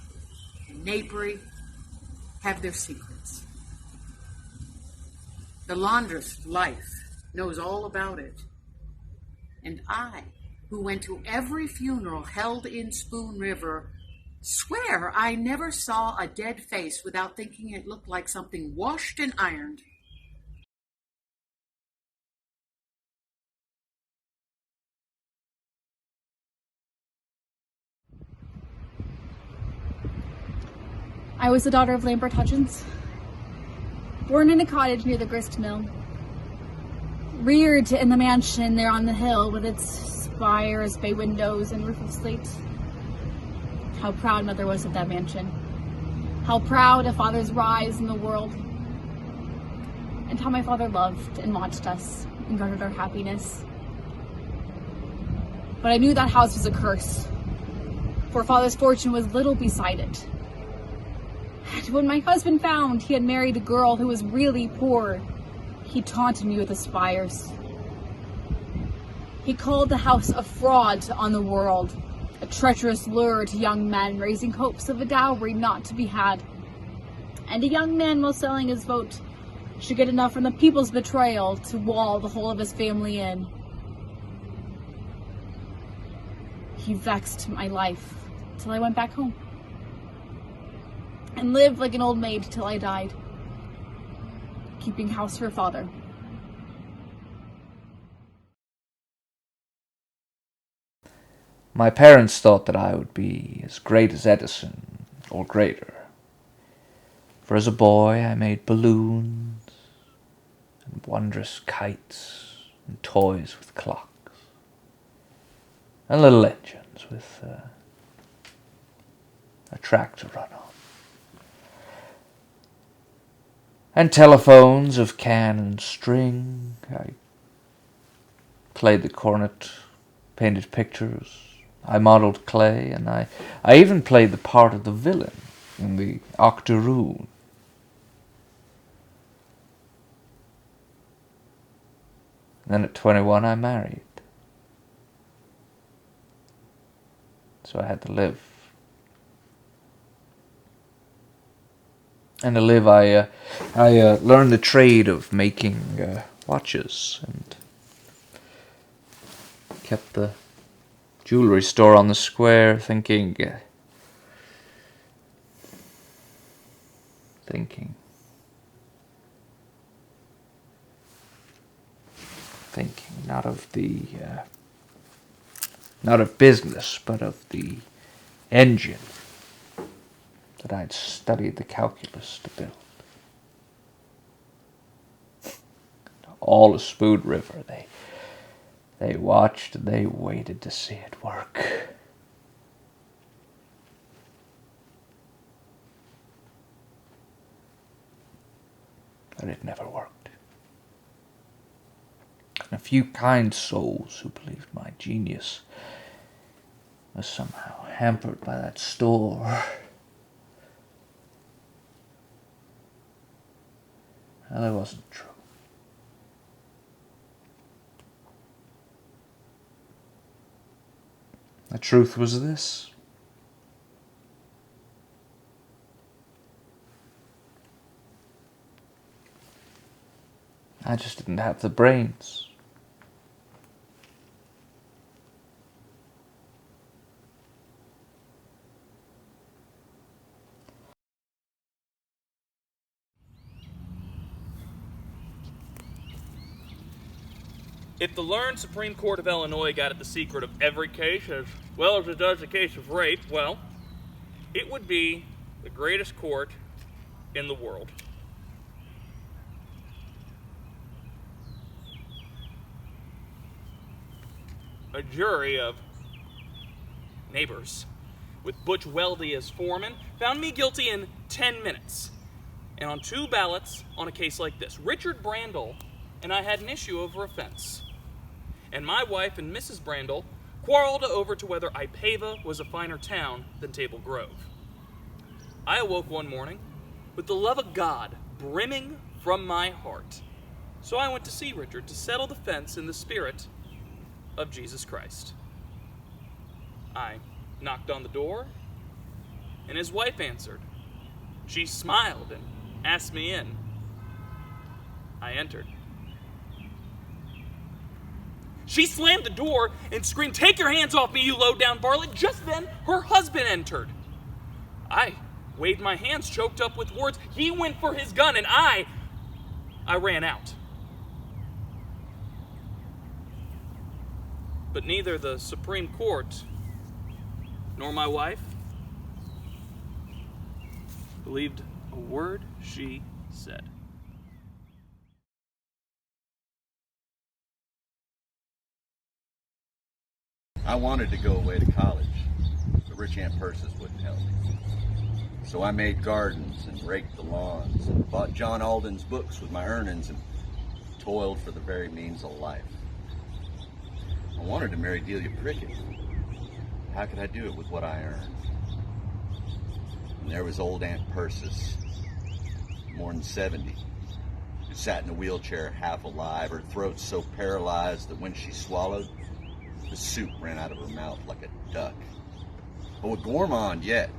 and napery have their secrets. The laundress life knows all about it. And I, who went to every funeral held in Spoon River, swear I never saw a dead face without thinking it looked like something washed and ironed. I was the daughter of Lambert Hutchins, born in a cottage near the grist mill, reared in the mansion there on the hill with its spires, bay windows, and roof of slate. How proud Mother was of that mansion. How proud of Father's rise in the world. And how my father loved and watched us and guarded our happiness. But I knew that house was a curse, for Father's fortune was little beside it. And when my husband found he had married a girl who was really poor, he taunted me with the spires. He called the house a fraud on the world, a treacherous lure to young men, raising hopes of a dowry not to be had. And a young man, while selling his vote, should get enough from the people's betrayal to wall the whole of his family in. He vexed my life till I went back home and lived like an old maid till I died, keeping house for father. My parents thought that I would be as great as Edison, or greater. For as a boy I made balloons, and wondrous kites, and toys with clocks, and little engines with a track to run on, and telephones of can and string. I played the cornet, painted pictures, I modeled clay, and I even played the part of the villain in the Octoroon. Then at 21 I married. So I had to live. And to live I learned the trade of making watches and kept the jewelry store on the square thinking not of business, but of the engine that I'd studied the calculus to build. All of Spoon River, they watched and they waited to see it work. But it never worked. And a few kind souls who believed my genius was somehow hampered by that store. Well, that wasn't true. The truth was this. I just didn't have the brains. If the learned Supreme Court of Illinois got at the secret of every case as well as it does the case of rape, well, it would be the greatest court in the world. A jury of neighbors, with Butch Weldy as foreman, found me guilty in 10 minutes. And on 2 ballots on a case like this. Richard Brandel and I had an issue over a fence. And my wife and Mrs. Brandel quarreled over to whether Ipava was a finer town than Table Grove. I awoke one morning with the love of God brimming from my heart. So I went to see Richard to settle the fence in the spirit of Jesus Christ. I knocked on the door, and his wife answered. She smiled and asked me in. I entered. She slammed the door and screamed, "Take your hands off me, you low-down varlet!" Just then, her husband entered. I waved my hands, choked up with words. He went for his gun, and I ran out. But neither the Supreme Court nor my wife believed a word she said. I wanted to go away to college, but rich Aunt Persis wouldn't help me. So I made gardens and raked the lawns and bought John Alden's books with my earnings and toiled for the very means of life. I wanted to marry Delia Prickett. How could I do it with what I earned? And there was old Aunt Persis, more than 70, who sat in a wheelchair half alive, her throat so paralyzed that when she swallowed, the soup ran out of her mouth like a duck. Oh, a gourmand yet,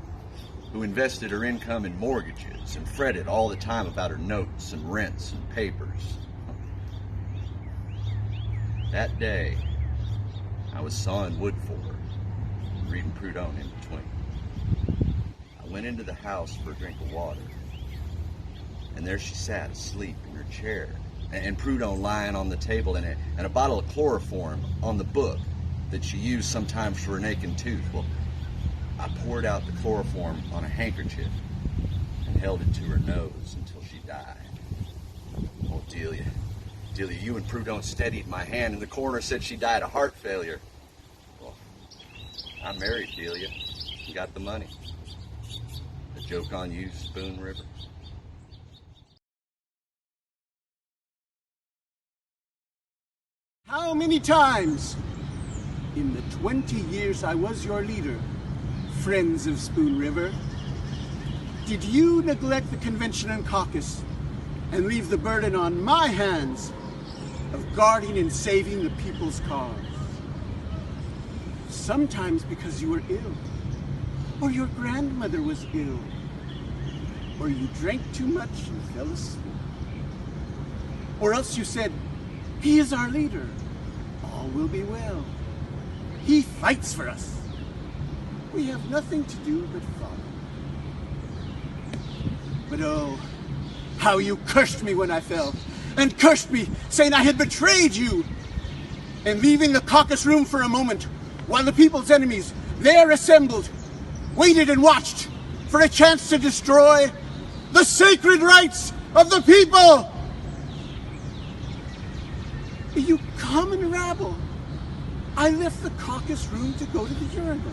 who invested her income in mortgages and fretted all the time about her notes and rents and papers. That day, I was sawing wood for her, reading Proudhon in between. I went into the house for a drink of water, and there she sat asleep in her chair, and Proudhon lying on the table, and a bottle of chloroform on the book that she used sometimes for an aching tooth. Well, I poured out the chloroform on a handkerchief and held it to her nose until she died. Oh, Delia, you and Proudhon steadied my hand, and the coroner said she died of heart failure. Well, I married Delia and got the money. A joke on you, Spoon River? How many times in the 20 years I was your leader, friends of Spoon River, did you neglect the convention and caucus and leave the burden on my hands of guarding and saving the people's cause? Sometimes because you were ill, or your grandmother was ill, or you drank too much and fell asleep. Or else you said, he is our leader, all will be well. He fights for us. We have nothing to do but follow. But oh, how you cursed me when I fell, and cursed me, saying I had betrayed you. And leaving the caucus room for a moment, while the people's enemies, there assembled, waited and watched for a chance to destroy the sacred rights of the people. You common rabble, I left the caucus room to go to the urinal.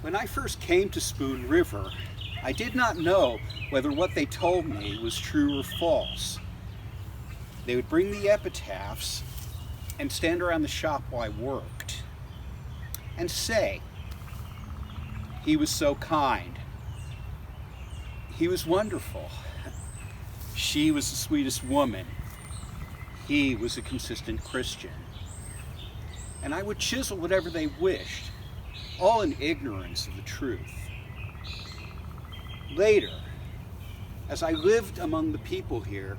When I first came to Spoon River, I did not know whether what they told me was true or false. They would bring the epitaphs and stand around the shop while I worked and say, he was so kind. He was wonderful. She was the sweetest woman. He was a consistent Christian. And I would chisel whatever they wished, all in ignorance of the truth. Later, as I lived among the people here,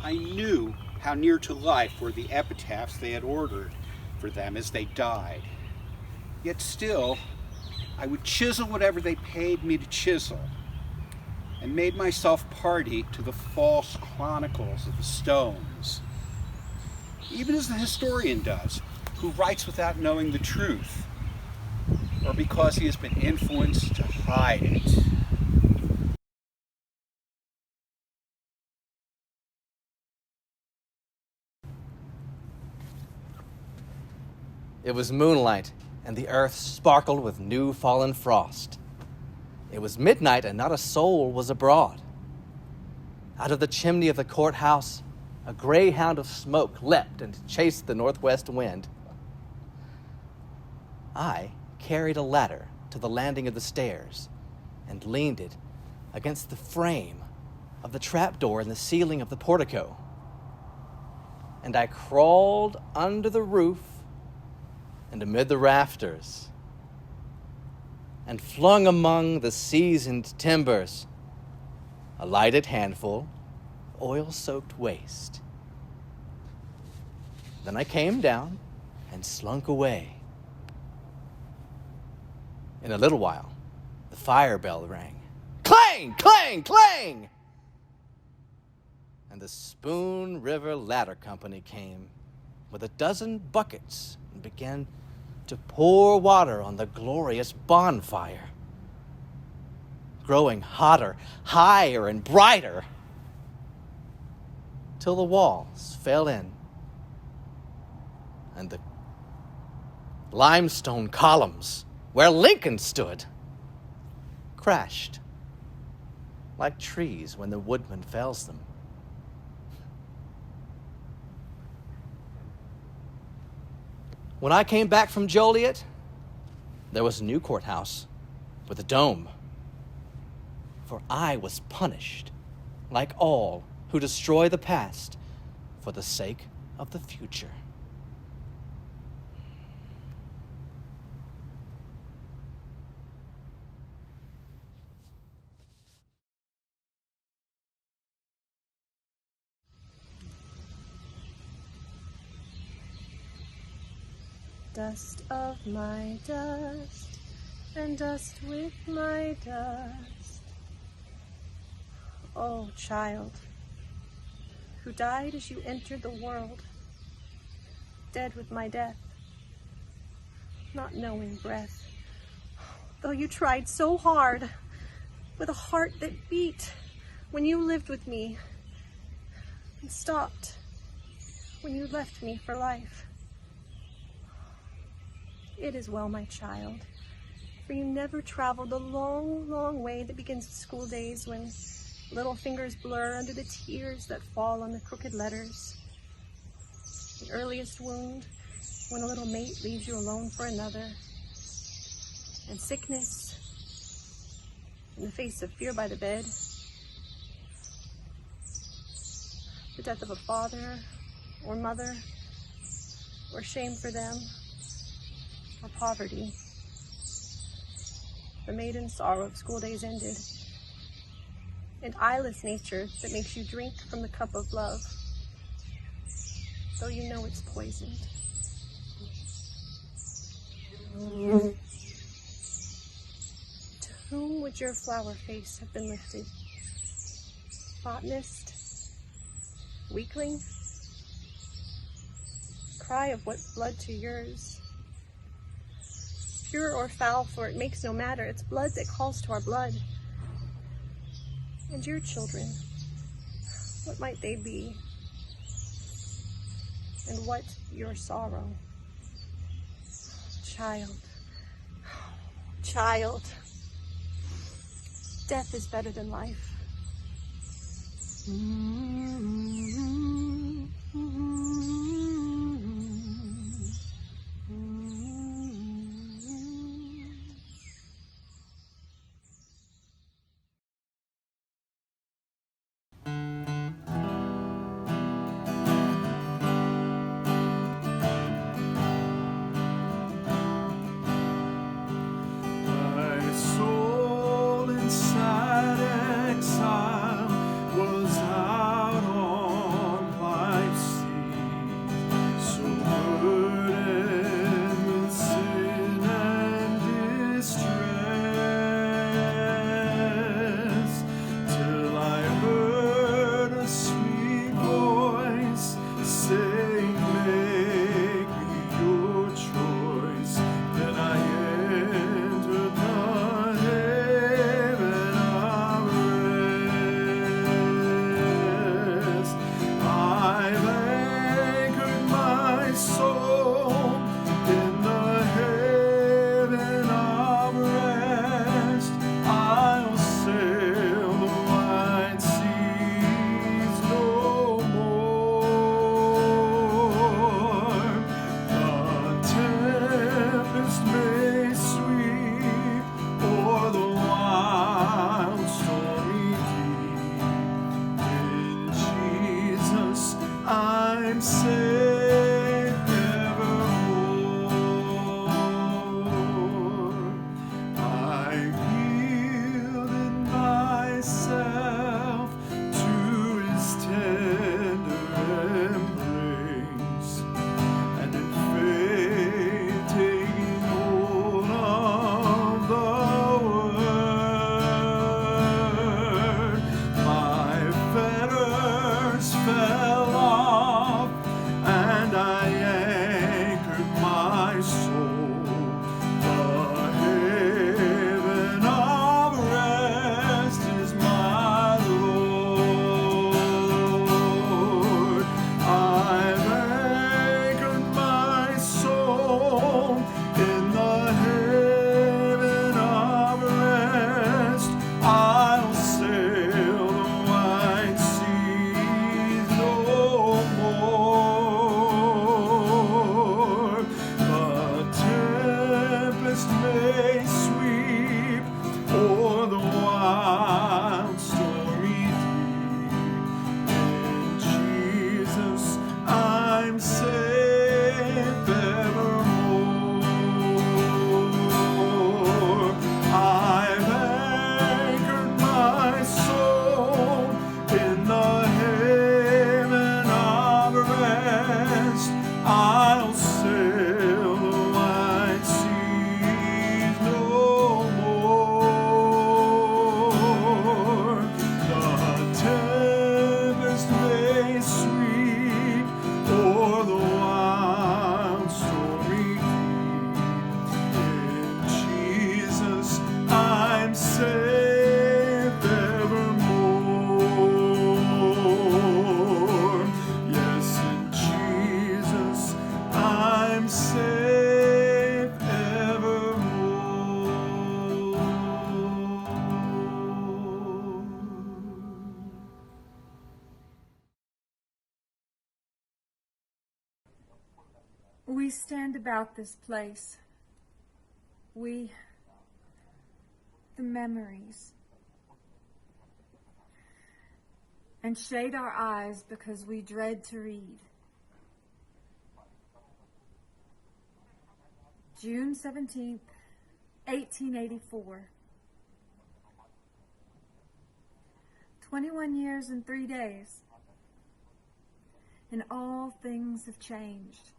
I knew how near to life were the epitaphs they had ordered for them as they died. Yet still, I would chisel whatever they paid me to chisel, and made myself party to the false chronicles of the stones, even as the historian does, who writes without knowing the truth, or because he has been influenced to hide it. It was moonlight, and the earth sparkled with new fallen frost. It was midnight, and not a soul was abroad. Out of the chimney of the courthouse, a greyhound of smoke leapt and chased the northwest wind. I carried a ladder to the landing of the stairs and leaned it against the frame of the trapdoor in the ceiling of the portico. And I crawled under the roof and amid the rafters, and flung among the seasoned timbers a lighted handful of oil-soaked waste. Then I came down and slunk away. In a little while, the fire bell rang. Clang, clang, clang! And the Spoon River Ladder Company came with a dozen buckets and began to pour water on the glorious bonfire, growing hotter, higher, and brighter, till the walls fell in, and the limestone columns where Lincoln stood crashed like trees when the woodman fells them. When I came back from Joliet, there was a new courthouse with a dome. For I was punished, like all who destroy the past for the sake of the future. Dust of my dust, and dust with my dust. Oh, child, who died as you entered the world, dead with my death, not knowing breath, though you tried so hard, with a heart that beat when you lived with me, and stopped when you left me for life. It is well, my child, for you never traveled the long, long way that begins with school days, when little fingers blur under the tears that fall on the crooked letters. The earliest wound, when a little mate leaves you alone for another. And sickness, in the face of fear by the bed. The death of a father or mother, or shame for them, or poverty. The maiden sorrow of school days ended, and eyeless nature that makes you drink from the cup of love, though you know it's poisoned. To whom would your flower face have been lifted? Botanist? Weakling? Cry of what blood to yours? Pure or foul, for it makes no matter, it's blood that calls to our blood. And your children, what might they be? And what your sorrow? Child, child, death is better than life. My soul inside exile was out on life's sea, so burdened with sin and distress, till I heard a sweet voice saying, "Make me your choice." Then I entered the haven of rest. I've anchored my soul in the haven of rest. I'll sail the wide seas no more. The tempest may sweep o'er the wild stormy deep. In Jesus I'm safe. We stand about this place. We, the memories, and shade our eyes because we dread to read. June 17th, 1884. 21 years and 3 days, and all things have changed.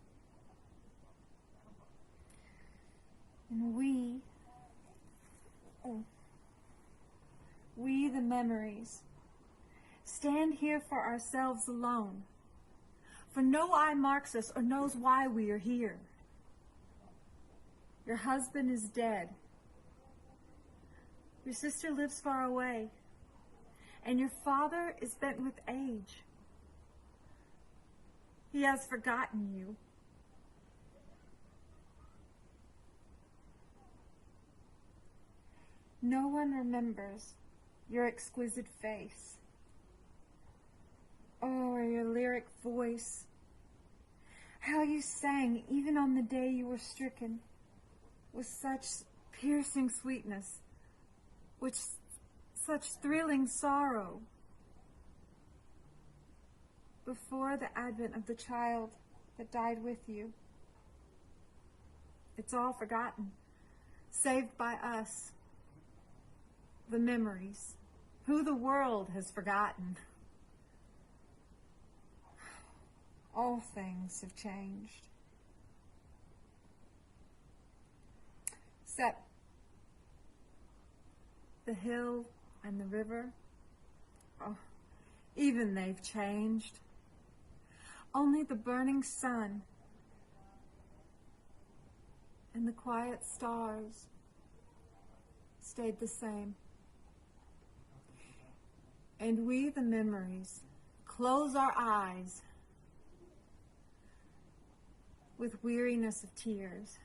And we, the memories, stand here for ourselves alone, for no eye marks us or knows why we are here. Your husband is dead. Your sister lives far away, and your father is bent with age. He has forgotten you. No one remembers your exquisite face, or your lyric voice, how you sang even on the day you were stricken with such piercing sweetness, with such thrilling sorrow. Before the advent of the child that died with you. It's all forgotten, saved by us, the memories, who the world has forgotten. All things have changed. Except the hill and the river. Oh, even they've changed. Only the burning sun and the quiet stars stayed the same. And we, the memories, close our eyes with weariness of tears.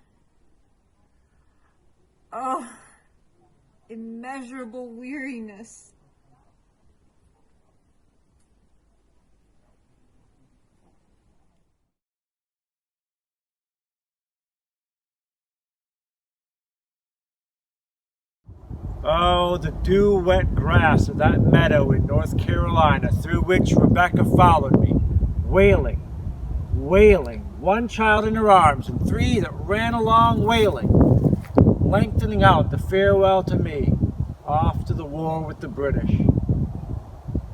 Oh, immeasurable weariness. Oh, the dew-wet grass of that meadow in North Carolina through which Rebecca followed me, wailing, wailing, one child in her arms and 3 that ran along wailing, lengthening out the farewell to me, off to the war with the British.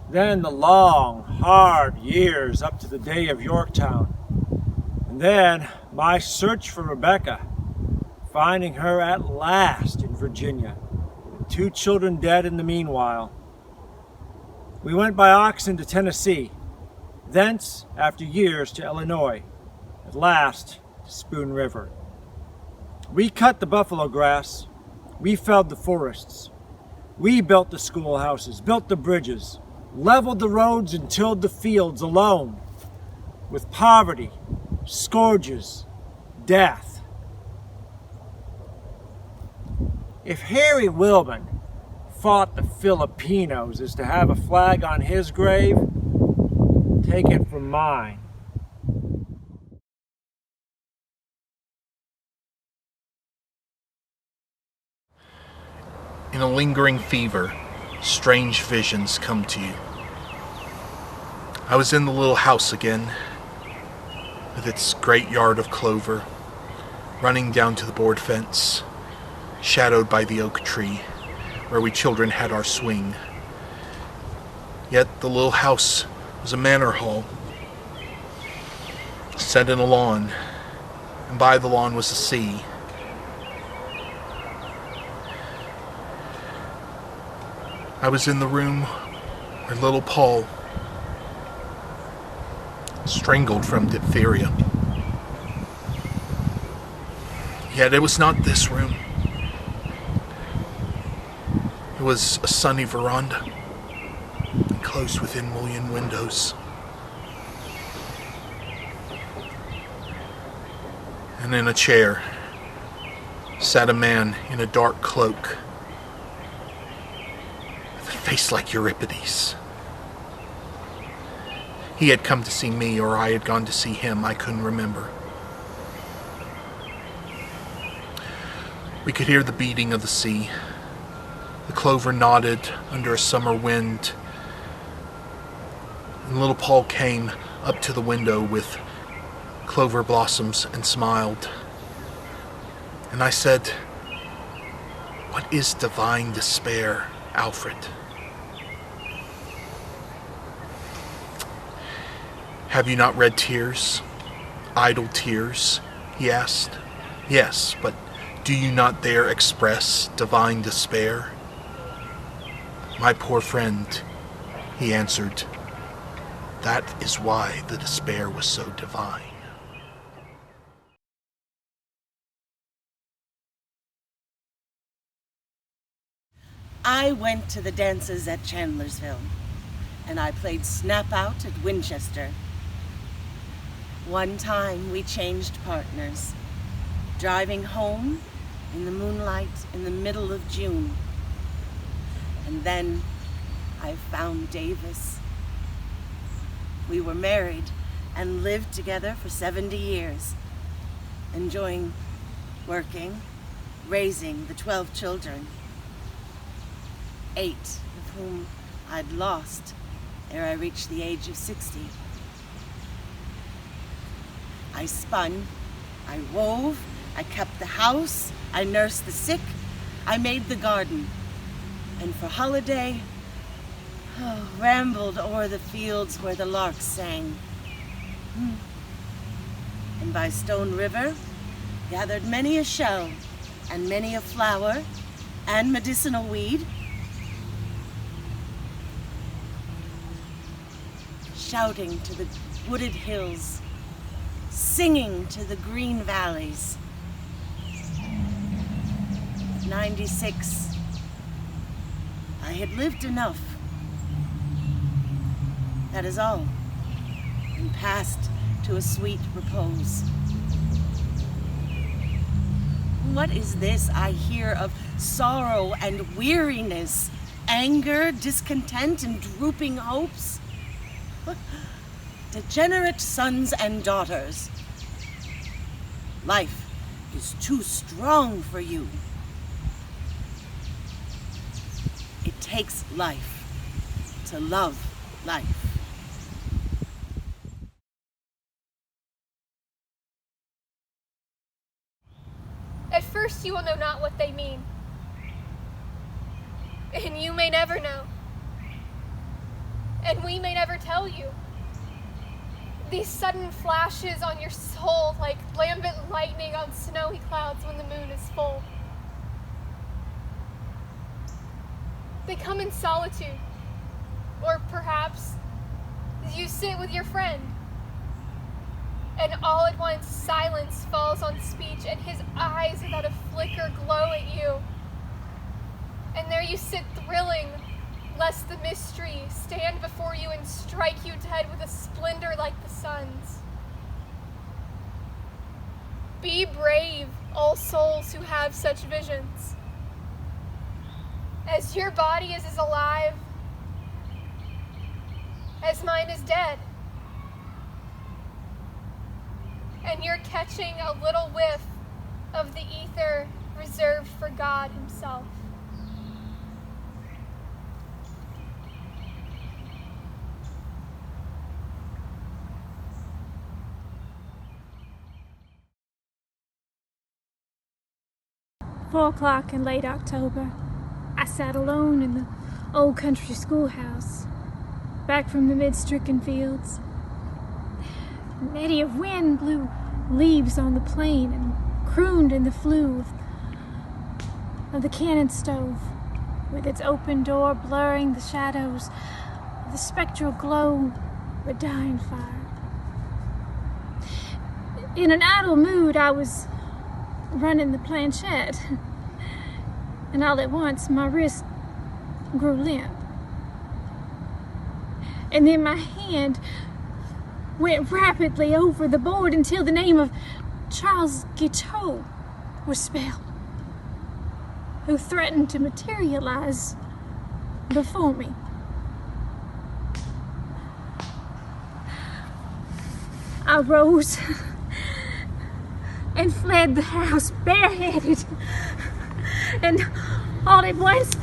Then the long, hard years up to the day of Yorktown, and then my search for Rebecca, finding her at last in Virginia. 2 children dead in the meanwhile. We went by oxen to Tennessee, thence, after years, to Illinois, at last to Spoon River. We cut the buffalo grass, we felled the forests, we built the schoolhouses, built the bridges, leveled the roads and tilled the fields alone, with poverty, scourges, death. If Harry Wilman fought the Filipinos as to have a flag on his grave, take it from mine. In a lingering fever, strange visions come to you. I was in the little house again, with its great yard of clover, running down to the board fence, shadowed by the oak tree, where we children had our swing. Yet the little house was a manor hall, set in a lawn, and by the lawn was the sea. I was in the room where little Paul, strangled from diphtheria. Yet it was not this room. It was a sunny veranda, enclosed within mullioned windows. And in a chair sat a man in a dark cloak, with a face like Euripides. He had come to see me, or I had gone to see him, I couldn't remember. We could hear the beating of the sea. The clover nodded under a summer wind. And little Paul came up to the window with clover blossoms and smiled. And I said, "What is divine despair, Alfred?" "Have you not read Tears? Idle Tears?" he asked. "Yes, but do you not there express divine despair?" "My poor friend," he answered, "that is why the despair was so divine." I went to the dances at Chandlersville, and I played Snap Out at Winchester. One time we changed partners, driving home in the moonlight in the middle of June. And then I found Davis. We were married and lived together for 70 years, enjoying working, raising the 12 children, 8 of whom I'd lost ere I reached the age of 60. I spun, I wove, I kept the house, I nursed the sick, I made the garden, and for holiday, rambled o'er the fields where the larks sang. And by Stone River, gathered many a shell, and many a flower, and medicinal weed, shouting to the wooded hills, singing to the green valleys. At 96, I had lived enough. That is all, and passed to a sweet repose. What is this I hear of sorrow and weariness, anger, discontent, and drooping hopes? Degenerate sons and daughters. Life is too strong for you. It takes life to love life. At first you will know not what they mean, and you may never know, and we may never tell you. These sudden flashes on your soul like lambent lightning on snowy clouds when the moon is full. They come in solitude, or perhaps you sit with your friend, and all at once silence falls on speech, and his eyes without a flicker glow at you. And there you sit thrilling, lest the mystery stand before you and strike you dead with a splendor like the sun's. Be brave, all souls who have such visions. As your body is as alive as mine is dead. And you're catching a little whiff of the ether reserved for God himself. "4 o'clock in late October, I sat alone in the old country schoolhouse, back from the mid-stricken fields. An eddy of wind blew leaves on the plain and crooned in the flue of the cannon stove, with its open door blurring the shadows of the spectral glow of a dying fire. In an idle mood, I was running the planchette, and all at once my wrist grew limp. And then my hand went rapidly over the board until the name of Charles Guiteau was spelled, who threatened to materialize before me. I rose and fled the house bareheaded, And all at once,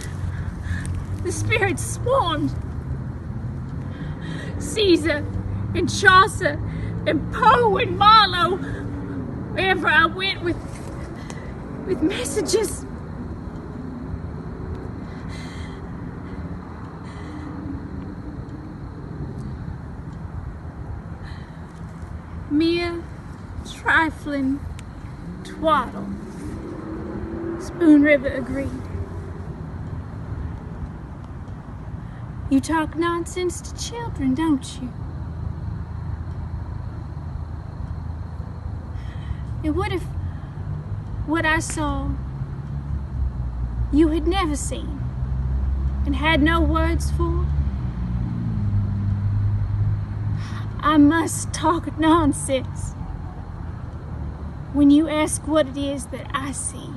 the spirits swarmed. Caesar and Chaucer and Poe and Marlowe, wherever I went with messages. Mere trifling twaddle, Spoon River agreed. You talk nonsense to children, don't you? And what if what I saw you had never seen and had no words for? I must talk nonsense when you ask what it is that I see.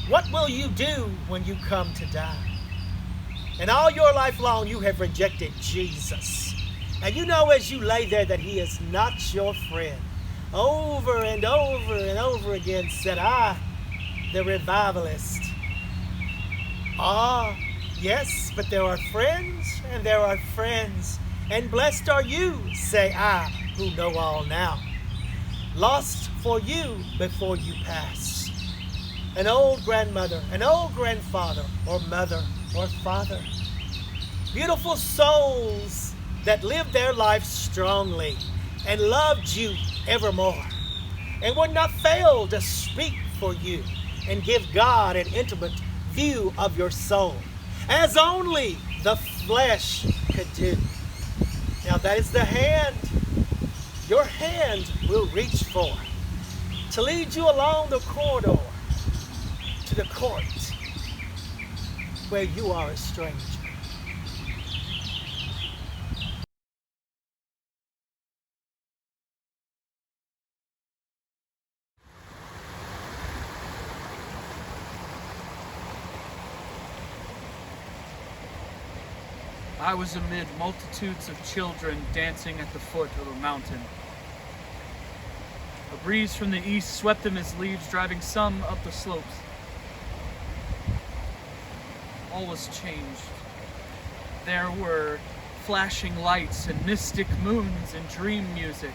What will you do when you come to die? And all your life long you have rejected Jesus. And you know as you lay there that he is not your friend. Over and over and over again said I, the revivalist. Ah, yes, but there are friends and there are friends. And blessed are you, say I, who know all now. Lost for you before you pass. An old grandmother, an old grandfather, or mother, or father. Beautiful souls that lived their life strongly and loved you evermore and would not fail to speak for you and give God an intimate view of your soul, as only the flesh could do. Now that is the hand your hand will reach for to lead you along the corridor to the court where you are a stranger. I was amid multitudes of children dancing at the foot of a mountain. A breeze from the east swept them as leaves, driving some up the slopes. All was changed. There were flashing lights and mystic moons and dream music.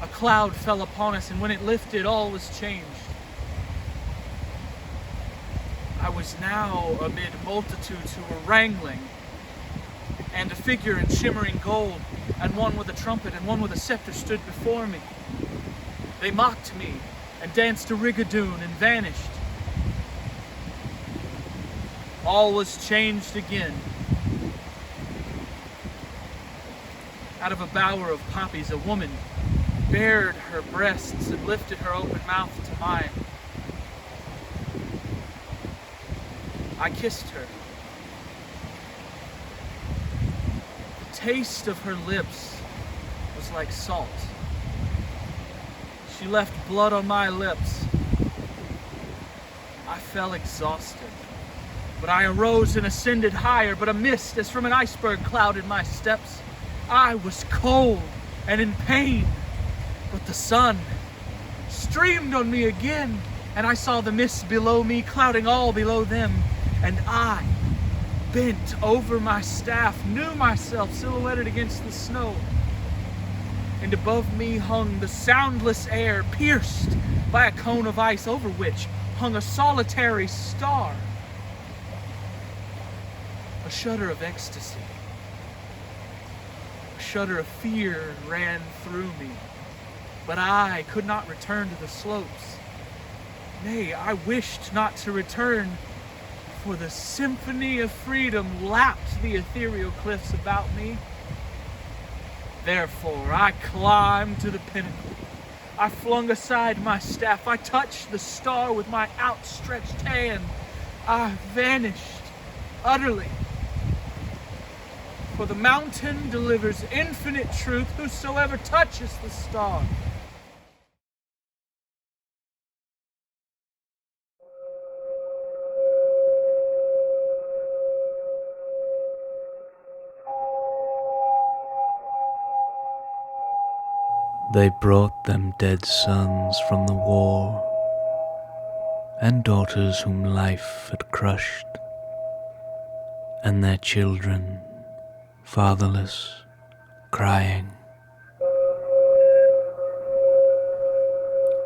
A cloud fell upon us, and when it lifted, all was changed. I was now amid multitudes who were wrangling, and a figure in shimmering gold, and one with a trumpet and one with a scepter stood before me. They mocked me and danced a rigadoon and vanished. All was changed again. Out of a bower of poppies, a woman bared her breasts and lifted her open mouth to mine. I kissed her. The taste of her lips was like salt. She left blood on my lips. I fell exhausted. But I arose and ascended higher, but a mist as from an iceberg clouded my steps. I was cold and in pain, but the sun streamed on me again, and I saw the mists below me clouding all below them, and I, bent over my staff, knew myself silhouetted against the snow. And above me hung the soundless air, pierced by a cone of ice over which hung a solitary star. A shudder of ecstasy, a shudder of fear ran through me, but I could not return to the slopes. Nay, I wished not to return, for the symphony of freedom lapped the ethereal cliffs about me. Therefore, I climbed to the pinnacle. I flung aside my staff. I touched the star with my outstretched hand. I vanished utterly. For the mountain delivers infinite truth, whosoever touches the star. They brought them dead sons from the war, and daughters whom life had crushed, and their children, fatherless, crying.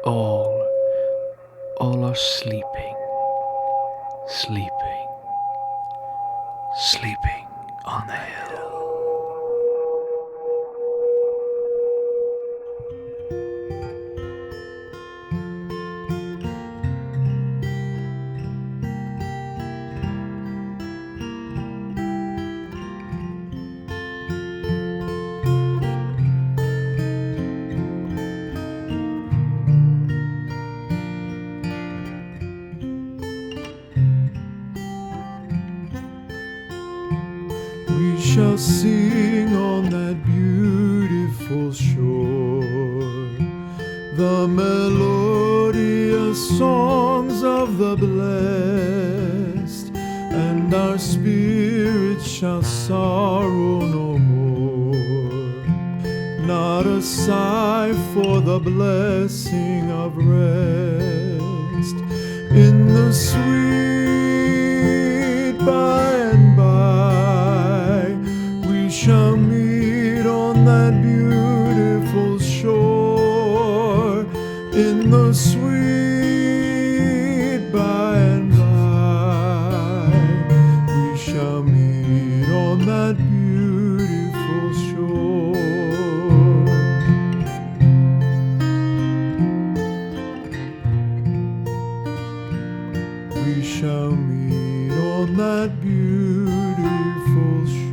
All are sleeping, sleeping, sleeping on the hill. We shall sing on that beautiful shore the melodious songs of the blessed, and our spirits shall sorrow no more. Not a sigh for the blessing of rest in the sweet by and by. We shall meet on that beautiful shore in the sweet by and by. We shall meet on that beautiful shore. We shall meet on that beautiful shore.